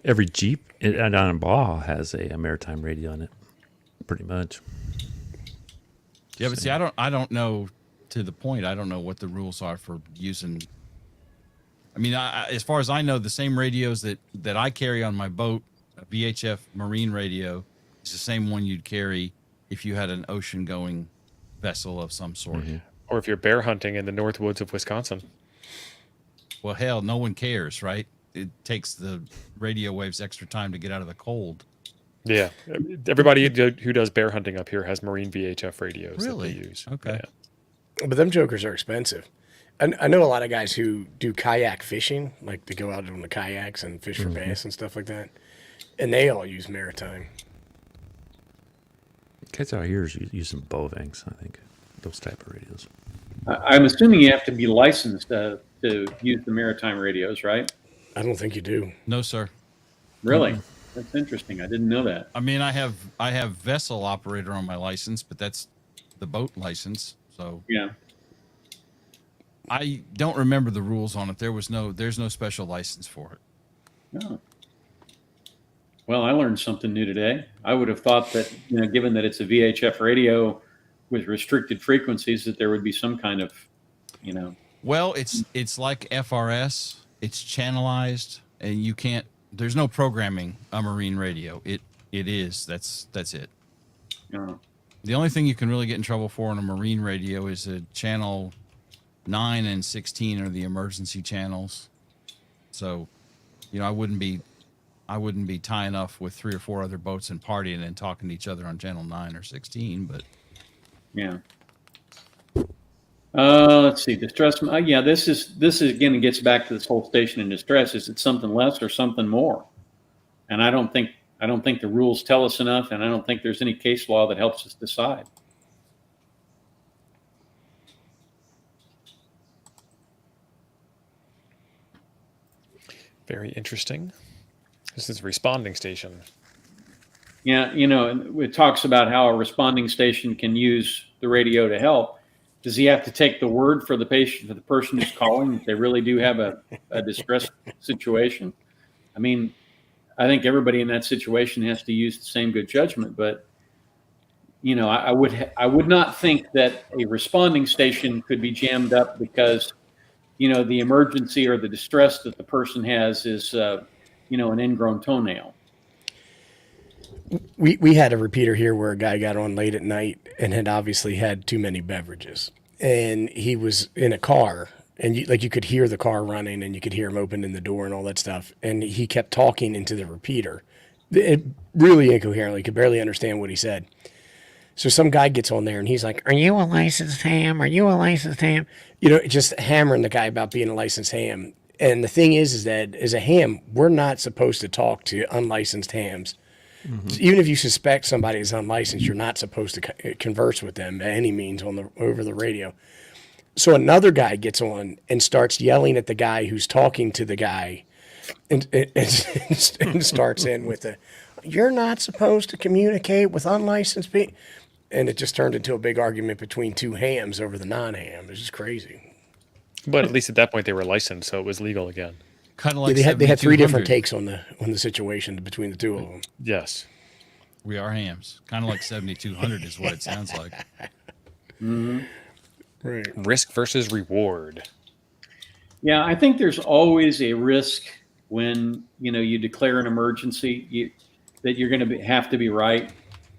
Every Jeep down in Baja has a maritime radio on it, pretty much. Yeah, but see, I don't know. To the point, I don't know what the rules are for using. I mean, as far as I know, the same radios that I carry on my boat, a VHF marine radio, is the same one you'd carry if you had an ocean-going vessel of some sort. Mm-hmm. Or if you're bear hunting in the north woods of Wisconsin. Well, hell, no one cares, right? It takes the radio waves extra time to get out of the cold. Yeah. Everybody who does bear hunting up here has marine VHF radios Really? that they use. Okay. Yeah. But them jokers are expensive. I know a lot of guys who do kayak fishing, like they go out on the kayaks and fish for bass and stuff like that. And they all use maritime. Kids out here is using Bovangs, I think, those type of radios. I'm assuming you have to be licensed to use the maritime radios, right? I don't think you do. No, sir. Really? That's interesting. I didn't know that. I mean, I have vessel operator on my license, but that's the boat license. So Yeah. I don't remember the rules on it. There's no special license for it. Oh. Well, I learned something new today. I would have thought that, given that it's a VHF radio with restricted frequencies, that there would be some kind of, Well, it's like FRS. It's channelized, and you can't. There's no programming a marine radio. It is. That's it. The only thing you can really get in trouble for on a marine radio is a channel 9 and 16 are the emergency channels. So, I wouldn't be tying up with 3 or 4 other boats and partying and talking to each other on channel 9 or 16. But Yeah. Let's see. Distress. Yeah, this is again. It gets back to this whole station in distress. Is it something less or something more? And I don't think the rules tell us enough, and I don't think there's any case law that helps us decide. Very interesting. This is a responding station. Yeah, it talks about how a responding station can use the radio to help. Does he have to take the word for the patient, for the person who's calling, if they really do have a distress situation? I mean, I think everybody in that situation has to use the same good judgment, but I would not think that a responding station could be jammed up because the emergency or the distress that the person has is an ingrown toenail. We had a repeater here where a guy got on late at night and had obviously had too many beverages, and he was in a car, and you could hear the car running, and you could hear him opening the door and all that stuff, and he kept talking into the repeater, really incoherently, could barely understand what he said. So some guy gets on there and he's like, "Are you a licensed ham? Are you a licensed ham?" Just hammering the guy about being a licensed ham. And the thing is that as a ham, we're not supposed to talk to unlicensed hams. So even if you suspect somebody is unlicensed, you're not supposed to converse with them by any means over the radio. So another guy gets on and starts yelling at the guy who's talking to the guy, and starts in with a, "You're not supposed to communicate with unlicensed people," and it just turned into a big argument between two hams over the non-ham. It's just crazy. But at least at that point they were licensed, so it was legal again. Kind of Yeah, like they had three different 7200. takes on the situation between the two of them. Yes. We are hams. Kind of like 7200 is what it sounds like. Right. Risk versus reward. Yeah, I think there's always a risk when you declare an emergency that you're going to have to be right.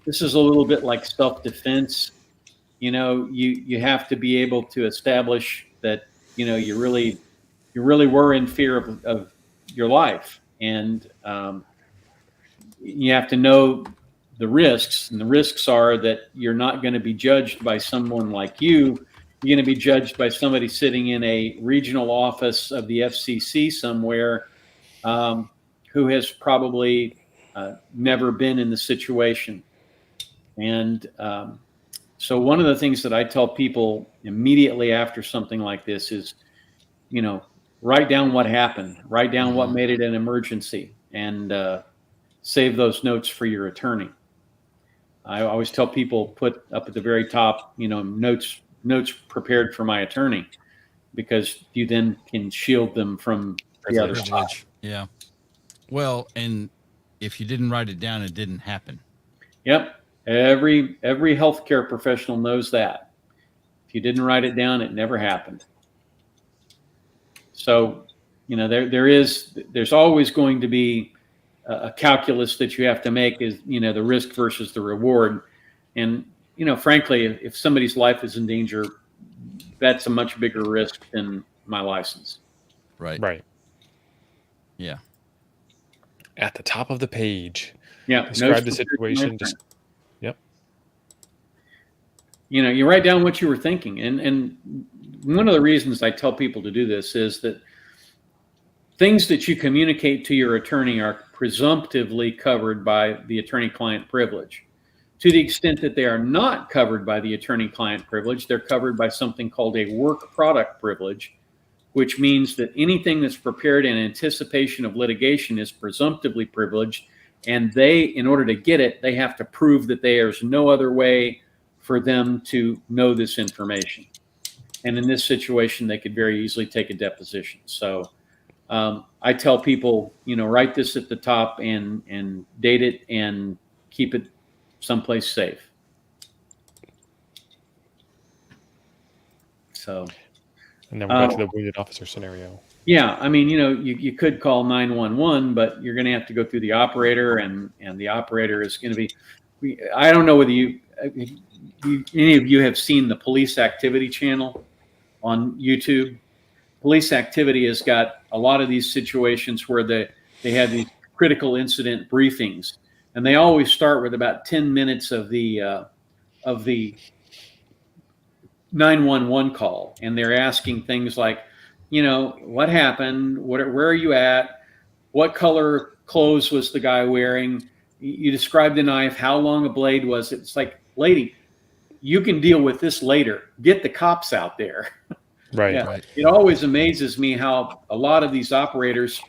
This is a little bit like self-defense. You have to be able to establish that you really were in fear of your life, and you have to know the risks. And the risks are that you're not going to be judged by someone like you. You're going to be judged by somebody sitting in a regional office of the FCC somewhere, who has probably never been in the situation. And so one of the things that I tell people immediately after something like this is, write down what happened, write down what made it an emergency, and save those notes for your attorney. I always tell people, put up at the very top, notes prepared for my attorney, because you then can shield them from the other side. Privilege. Yeah. Well, and if you didn't write it down, it didn't happen. Yep. Every healthcare professional knows that. If you didn't write it down, it never happened. So, there's always going to be a calculus that you have to make, is, the risk versus the reward. And, frankly, if somebody's life is in danger, that's a much bigger risk than my license. Right. Right. Yeah. At the top of the page. Yeah. Describe the situation. Just yep. You write down what you were thinking. And one of the reasons I tell people to do this is that things that you communicate to your attorney are presumptively covered by the attorney-client privilege. To the extent that they are not covered by the attorney-client privilege, they're covered by something called a work product privilege, which means that anything that's prepared in anticipation of litigation is presumptively privileged, and they, in order to get it, they have to prove that there's no other way for them to know this information. And in this situation, they could very easily take a deposition. So I tell people, write this at the top and date it and keep it someplace safe. So, And then we're back to the wounded officer scenario. yeah, I mean, you could call 911, but you're going to have to go through the operator, and the operator is going to be, I don't know whether any of you have seen the police activity channel on YouTube. Police activity has got a lot of these situations where they have these critical incident briefings, and they always start with about 10 minutes of the 911 call, and they're asking things like, what happened? Where are you at? What color clothes was the guy wearing? You described the knife. How long a blade was it? It's like, lady, you can deal with this later. Get the cops out there. Right. Yeah. Right. It always amazes me how a lot of these operators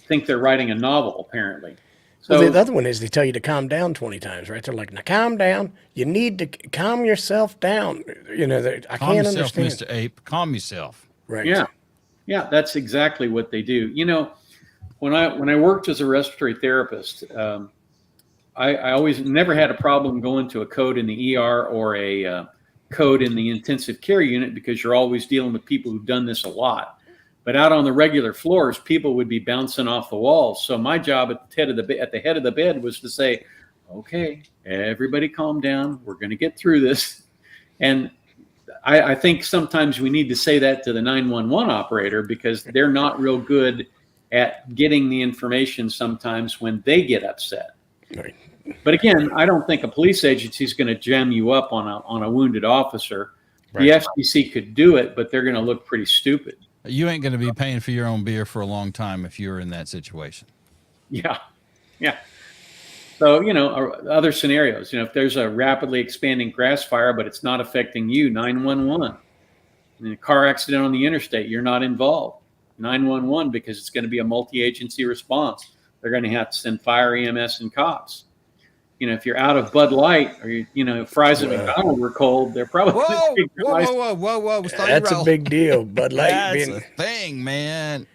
think they're writing a novel, apparently. So Well, the other one is they tell you to calm down 20 times, right? They're like, now calm down. You need to calm yourself down. I Calm can't yourself, understand. Mr. Ape. Calm yourself. Right. yeah, that's exactly what they do. When I worked as a respiratory therapist, I always never had a problem going to a code in the ER or a code in the intensive care unit, because you're always dealing with people who've done this a lot. But out on the regular floors, people would be bouncing off the walls. So my job at the head of the bed was to say, okay, everybody calm down. We're going to get through this. And I think sometimes we need to say that to the 911 operator, because they're not real good at getting the information sometimes when they get upset. Right. But again, I don't think a police agency is going to jam you up on a wounded officer. Right. The FCC could do it, but they're going to look pretty stupid. You ain't going to be paying for your own beer for a long time if you're in that situation. Yeah. So, other scenarios, if there's a rapidly expanding grass fire, but it's not affecting you, 911. In a car accident on the interstate, you're not involved. 911, because it's going to be a multi-agency response. They're going to have to send fire, EMS, and cops. If you're out of Bud Light or fries at McDonald's were cold, they're probably Whoa, going to take your license. whoa! Start That's your a roll. big deal. Bud Light That's being, a thing, man.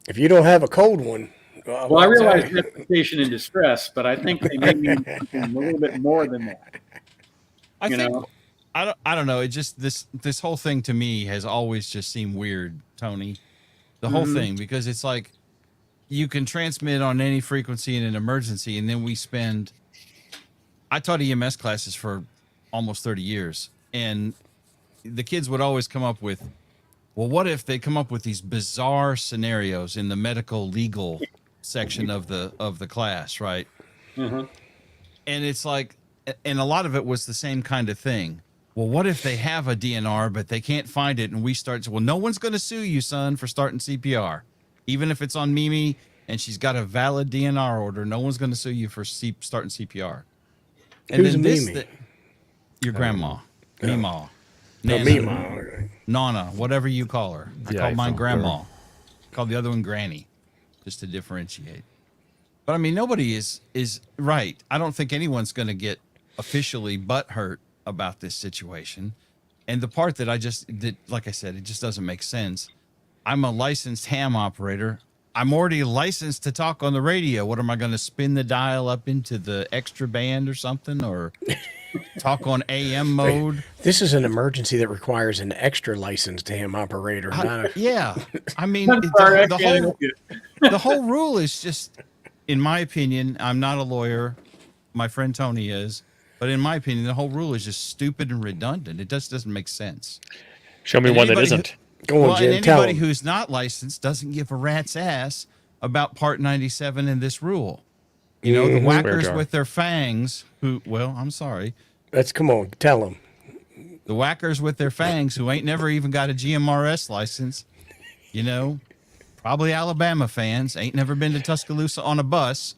if you don't have a cold one, Well, I realize reputation in distress, but I think they may mean something a little bit more than that. I think I don't know. It just this whole thing to me has always just seemed weird, Tony. The whole thing, because it's like you can transmit on any frequency in an emergency, and then I taught EMS classes for almost 30 years, and the kids would always come up with, well, what if they come up with these bizarre scenarios in the medical legal section of the class, right? And it's like, and a lot of it was the same kind of thing. Well, what if they have a DNR, but they can't find it, and we start, well, no one's going to sue you, son, for starting CPR. Even if it's on Mimi and she's got a valid DNR order, no one's going to sue you for starting CPR. And Who's then Mimi? Your grandma, Mima, Mima. Nana, whatever you call her. I call mine iPhone grandma. girl. Call the other one granny, just to differentiate. But I mean, nobody is right. I don't think anyone's going to get officially butthurt about this situation. And the part that like I said, it just doesn't make sense. I'm a licensed ham operator. I'm already licensed to talk on the radio. What am I going to spin the dial up into the extra band or something, or talk on AM mode? This is an emergency that requires an extra licensed ham operator. Not a, Yeah. I mean, I'm sorry, I can't whole help you. the whole rule is just, in my opinion, I'm not a lawyer. My friend Tony is. But in my opinion, the whole rule is just stupid and redundant. It just doesn't make sense. Show me And one that anybody isn't. go on, Well, Jim. and Tell anybody him. who's not licensed doesn't give a rat's ass about Part 97 in this rule. You know, the whackers jar. with their fangs I'm sorry. Come on. Tell him. The whackers with their fangs who ain't never even got a GMRS license, probably Alabama fans, ain't never been to Tuscaloosa on a bus.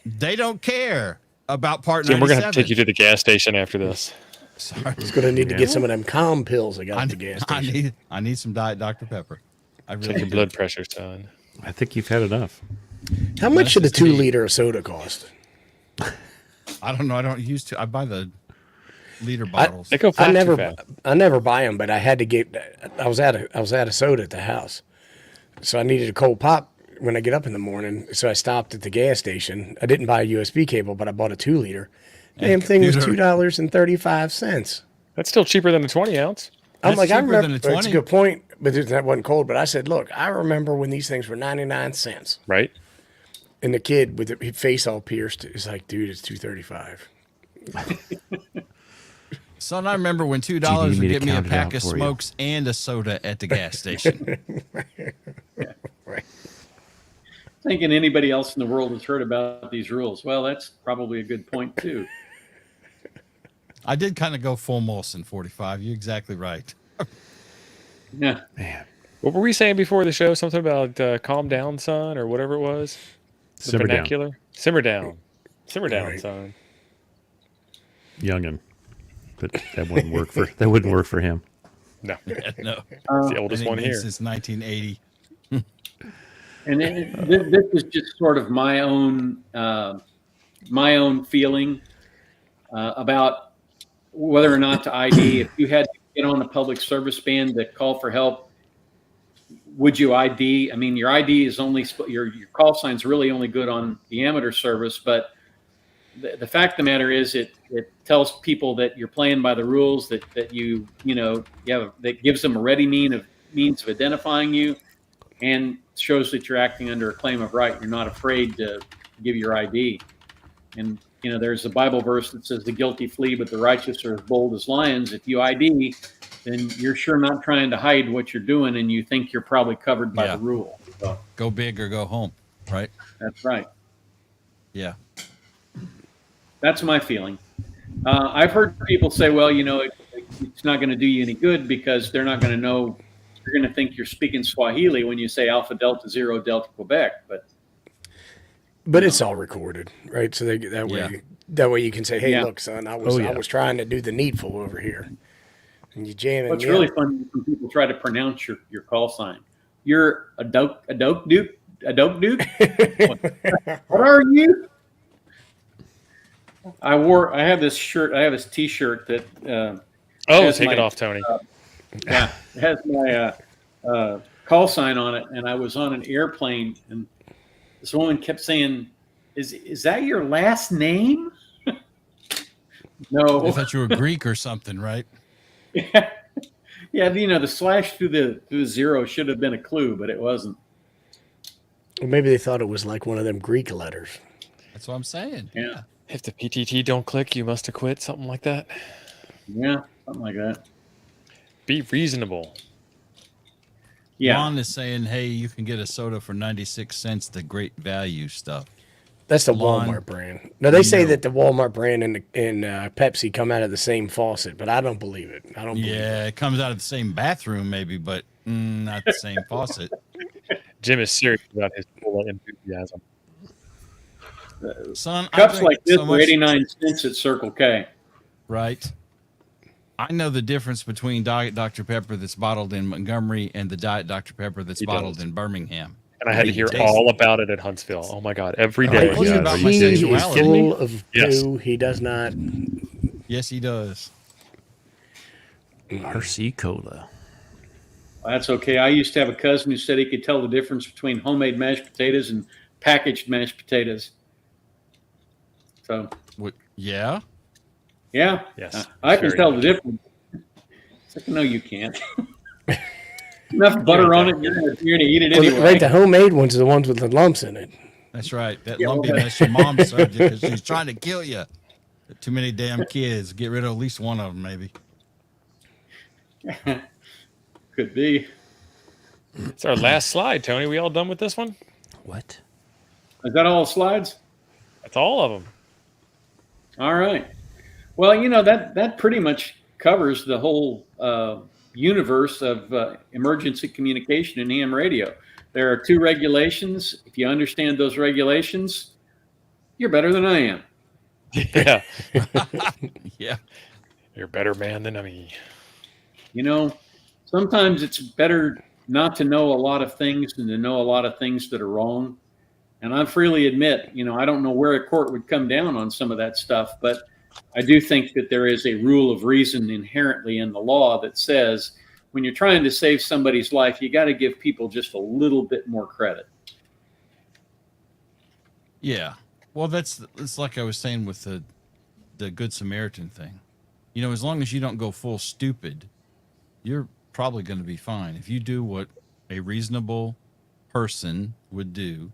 They don't care about Part Jim, 97. we're going to have to take you to the gas station after this. Sorry. He's going to need to get some of them calm pills I got at the gas station. I need some Diet Dr. Pepper. I Take really your do. blood pressure, son. I think you've had enough. How much should a That's just me. 2-liter of soda cost? I don't know. I buy the liter bottles. They go flat too fast. I never buy them, but I had to get. I was out of soda at the house, so I needed a cold pop when I get up in the morning. So I stopped at the gas station. I didn't buy a USB cable, but I bought a 2-liter. Damn thing was $2.35. That's still cheaper than the 20 ounce. I'm That's like, I cheaper remember. than a That's a 20. good point, but that wasn't cold. But I said, look, I remember when these things were 99 cents, Right? and the kid with his face all pierced is like, dude, it's $2.35. Son, I remember when $2 need would me to get me a count it pack out of for you? smokes and a soda at the gas station. Right. Thinking anybody else in the world has heard about these rules. Well, that's probably a good point too. I did kind of go full Molson 45. You're exactly right. Yeah. Man, What were we saying before the show? Something about calm down, son, or whatever it was? The simmer down, vernacular? Simmer down. Simmer down, Right. son. youngin. But that wouldn't work for him. No. No, It's the oldest one here. Since 1980. And this is just sort of my own feeling about whether or not to ID. If you had to get on a public service band to call for help, would you ID? I mean, your ID is only your call sign's really only good on the amateur service, but the fact of the matter is, it tells people that you're playing by the rules. That that gives them a ready means of identifying you, and shows that you're acting under a claim of right. You're not afraid to give your ID. And, there's a Bible verse that says the guilty flee, but the righteous are as bold as lions. If you ID, then you're sure not trying to hide what you're doing, and you think you're probably covered by Yeah. the rule. So Go big or go home, right? that's right. Yeah. That's my feeling. I've heard people say, well, it's not going to do you any good because they're not going to know. You're going to think you're speaking Swahili when you say Alpha Delta Zero Delta Quebec, But it's all recorded, right? So that way you can say, "Hey, Yeah. look, son, I was trying to do the needful over here." And you jam What's it. really funny is when people try to pronounce your call sign. You're a dope duke. What are you? I have this shirt. I have this T-shirt that. Oh, take it off, Tony. Yeah, it has my call sign on it, and I was on an airplane, and this woman kept saying, "Is that your last name?" No. I thought you were Greek or something, right? Yeah, the slash through the zero should have been a clue, but it wasn't. Well, maybe they thought it was like one of them Greek letters. That's what I'm saying. Yeah. If the PTT don't click, you must have quit. Something like that. Yeah, something like that. Be reasonable. Yeah. Ron is saying, hey, you can get a soda for 96 cents, the great value stuff. That's the Lon, Walmart brand. Now, they say no. that the Walmart brand and Pepsi come out of the same faucet, but I don't believe it. I don't believe it. Yeah, it comes out of the same bathroom, maybe, but not the same faucet. Jim is serious about his full enthusiasm. Son, I Cups drink like this so are much- 89 cents at Circle K. Right. I know the difference between Diet Dr. Pepper that's bottled in Montgomery and the Diet Dr. Pepper that's He bottled does. in Birmingham. And I had to hear Taste all about it at Huntsville. Oh my God. Every Oh, day. I told you about he my is sexuality. full of Yes. poo. He does not. Yes, he does. RC Cola. That's okay. I used to have a cousin who said he could tell the difference between homemade mashed potatoes and packaged mashed potatoes. So, What? Yeah. yeah. Yes. I can Very tell much. the difference. It's like, no, you can't. Enough butter on it, you're gonna eat it Well, anyway. right, the homemade ones are the ones with the lumps in it. That's right. That Yeah, well, lumpiness your mom served you because she's trying to kill you. Too many damn kids. Get rid of at least one of them, maybe. Could be. It's our last slide, Tony. We all done with this one? What? Is that all the slides? That's all of them. All right. Well, that pretty much covers the whole universe of emergency communication in ham radio. There are 2 regulations. If you understand those regulations, you're better than I am. Yeah. Yeah. You're a better man than me. Sometimes it's better not to know a lot of things than to know a lot of things that are wrong. And I freely admit, I don't know where a court would come down on some of that stuff, but I do think that there is a rule of reason inherently in the law that says when you're trying to save somebody's life, you got to give people just a little bit more credit. Yeah. Well, it's like I was saying with the Good Samaritan thing. As long as you don't go full stupid, you're probably going to be fine. If you do what a reasonable person would do,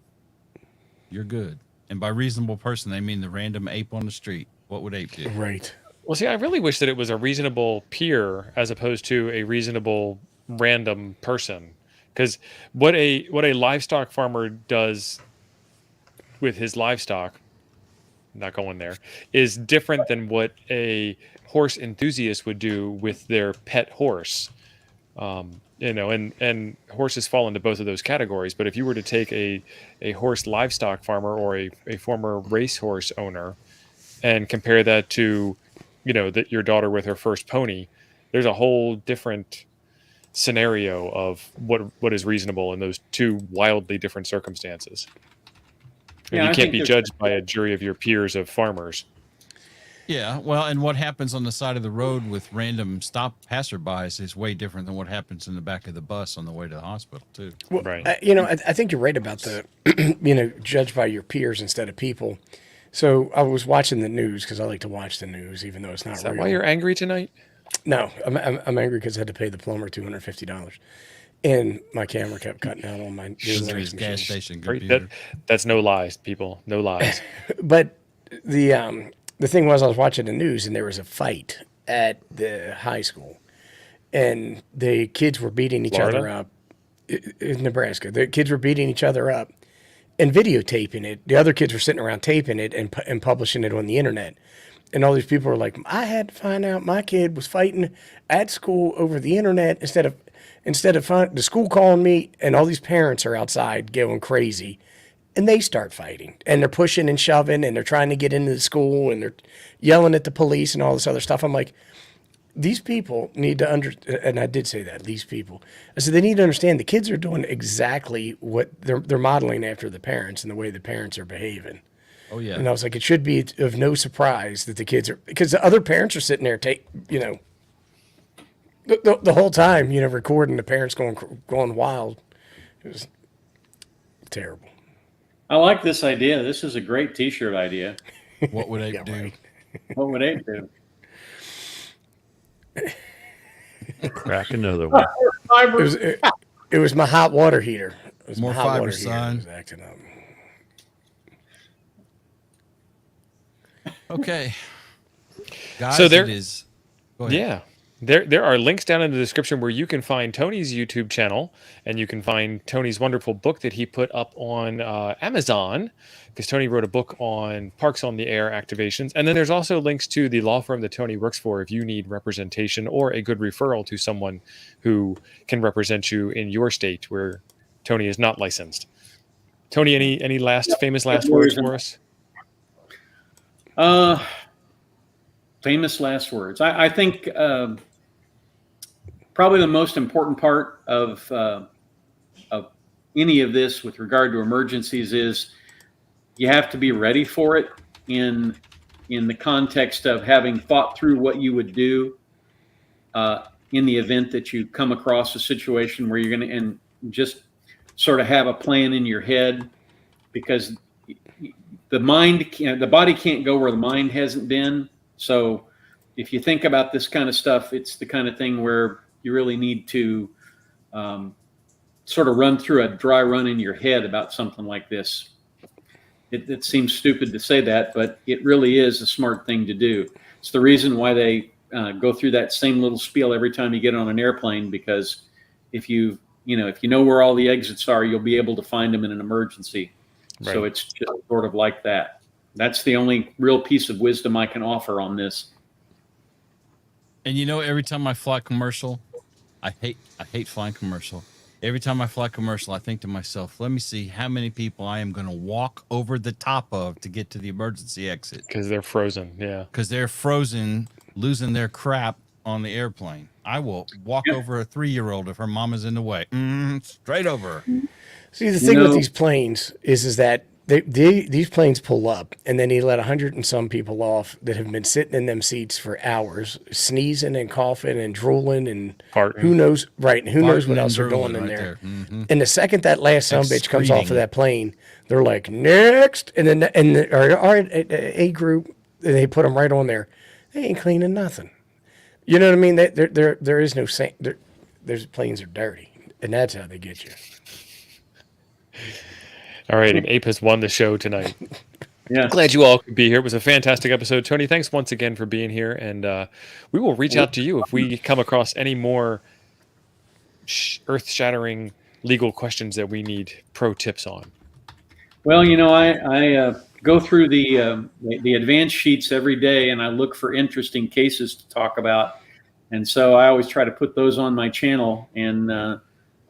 you're good. And by reasonable person, they mean the random ape on the street. What would ape do? Right. Well, see, I really wish that it was a reasonable peer as opposed to a reasonable random person. Because what a livestock farmer does with his livestock, not going there, is different than what a horse enthusiast would do with their pet horse. And horses fall into both of those categories. But if you were to take a horse livestock farmer or a former racehorse owner and compare that to, that your daughter with her first pony, there's a whole different scenario of what is reasonable in those 2 wildly different circumstances. And Yeah, you I can't think be there's- judged by a jury of your peers of farmers. Yeah. Well, and what happens on the side of the road with random stop passerbys is way different than what happens in the back of the bus on the way to the hospital, too. Well, Right. I think you're right about the, judged by your peers instead of people. So I was watching the news because I like to watch the news, even though it's not Is that real. why you're angry tonight? No, I'm angry because I had to pay the plumber $250, and my camera kept cutting out on my Through new his gas machine. station Right, computer. that's no lies, people. No lies. But the thing was, I was watching the news, and there was a fight at the high school, and the kids were beating each Florida? other up. In Nebraska, the kids were beating each other up and videotaping it. The other kids were sitting around taping it and publishing it on the internet. And all these people were like, I had to find out my kid was fighting at school over the internet instead of the school calling me, and all these parents are outside going crazy, and they start fighting, and they're pushing and shoving, and they're trying to get into the school, and they're yelling at the police and all this other stuff. I'm like, these people need to and I did say that, these people. I said they need to understand the kids are doing exactly what they're modeling after the parents and the way the parents are behaving. Oh yeah. And I was like, it should be of no surprise that the kids are, because the other parents are sitting there the whole time, recording the parents going wild. It was terrible. I like this idea. This is a great T-shirt idea. What would Ape Yeah, do? right. What would Abe do? Crack another one. It was my hot water heater. It was More my hot fiber, water heater that son. was acting up. Okay. Guys, So there- it is. Go ahead. Yeah. There are links down in the description where you can find Tony's YouTube channel, and you can find Tony's wonderful book that he put up on Amazon, because Tony wrote a book on parks on the air activations. And then there's also links to the law firm that Tony works for if you need representation or a good referral to someone who can represent you in your state where Tony is not licensed. Tony, any famous last words for us? Famous last words. I think probably the most important part of any of this with regard to emergencies is you have to be ready for it in the context of having thought through what you would do in the event that you come across a situation where you're going to, and just sort of have a plan in your head, because the body can't go where the mind hasn't been. So if you think about this kind of stuff, it's the kind of thing where you really need to sort of run through a dry run in your head about something like this. It seems stupid to say that, but it really is a smart thing to do. It's the reason why they go through that same little spiel every time you get on an airplane, because if you know where all the exits are, you'll be able to find them in an emergency. Right. So it's just sort of like that. That's the only real piece of wisdom I can offer on this. And every time I fly commercial, I hate flying commercial. Every time I fly commercial, I think to myself, let me see how many people I am going to walk over the top of to get to the emergency exit. Because they're frozen. Yeah. Because they're frozen, losing their crap on the airplane. I will walk over a 3-year-old if her mama's in the way. Straight over her. See, the thing with these planes is that these planes pull up, and then he let 100 and some people off that have been sitting in them seats for hours, sneezing and coughing and drooling and Farting. who knows, right? And who knows what Farting else and they're doing drooling in right there. there. And the second that last son of a bitch comes off of Excreting. that plane, they're like, next. And then all right, A group, they put them right on there. They ain't cleaning nothing. You know what I mean? There is no there's planes are dirty, and that's how they get you. All right. Ape has won the show tonight. Yeah. Glad you all could be here. It was a fantastic episode. Tony, thanks once again for being here. And we will reach out to you if we come across any more earth-shattering legal questions that we need pro tips on. Well, I go through the advanced sheets every day, and I look for interesting cases to talk about. And so I always try to put those on my channel, and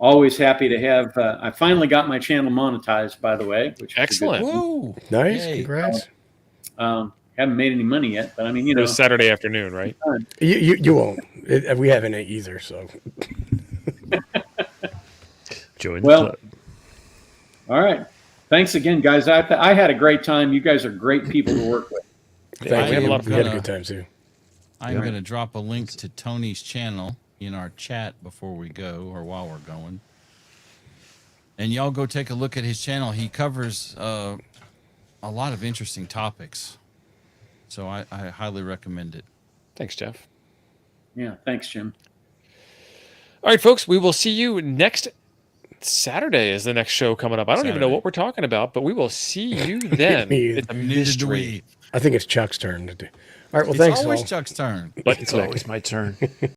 always happy to have. I finally got my channel monetized, by the way, which is a good Excellent. thing. Woo! Nice, Yay. congrats. Haven't made any money yet, but I mean, It was Saturday afternoon, right? You won't. We haven't either, so. Join the Well, club. all right. Thanks again, guys. I had a great time. You guys are great people to work with. Yeah, we had a lot of We fun. had a good time too. I'm going to drop a link to Tony's channel in our chat before we go, or while we're going. And y'all go take a look at his channel. He covers a lot of interesting topics. So I highly recommend it. Thanks, Jeff. Yeah. Thanks, Jim. All right, folks, we will see you next Saturday is the next show coming up. I don't even know Saturday. what we're talking about, but we will see you then. Me either. It's a Neither do mystery. we. I think it's Chuck's turn to do. All right, well, It's thanks, always all. Chuck's turn. But It's always my turn.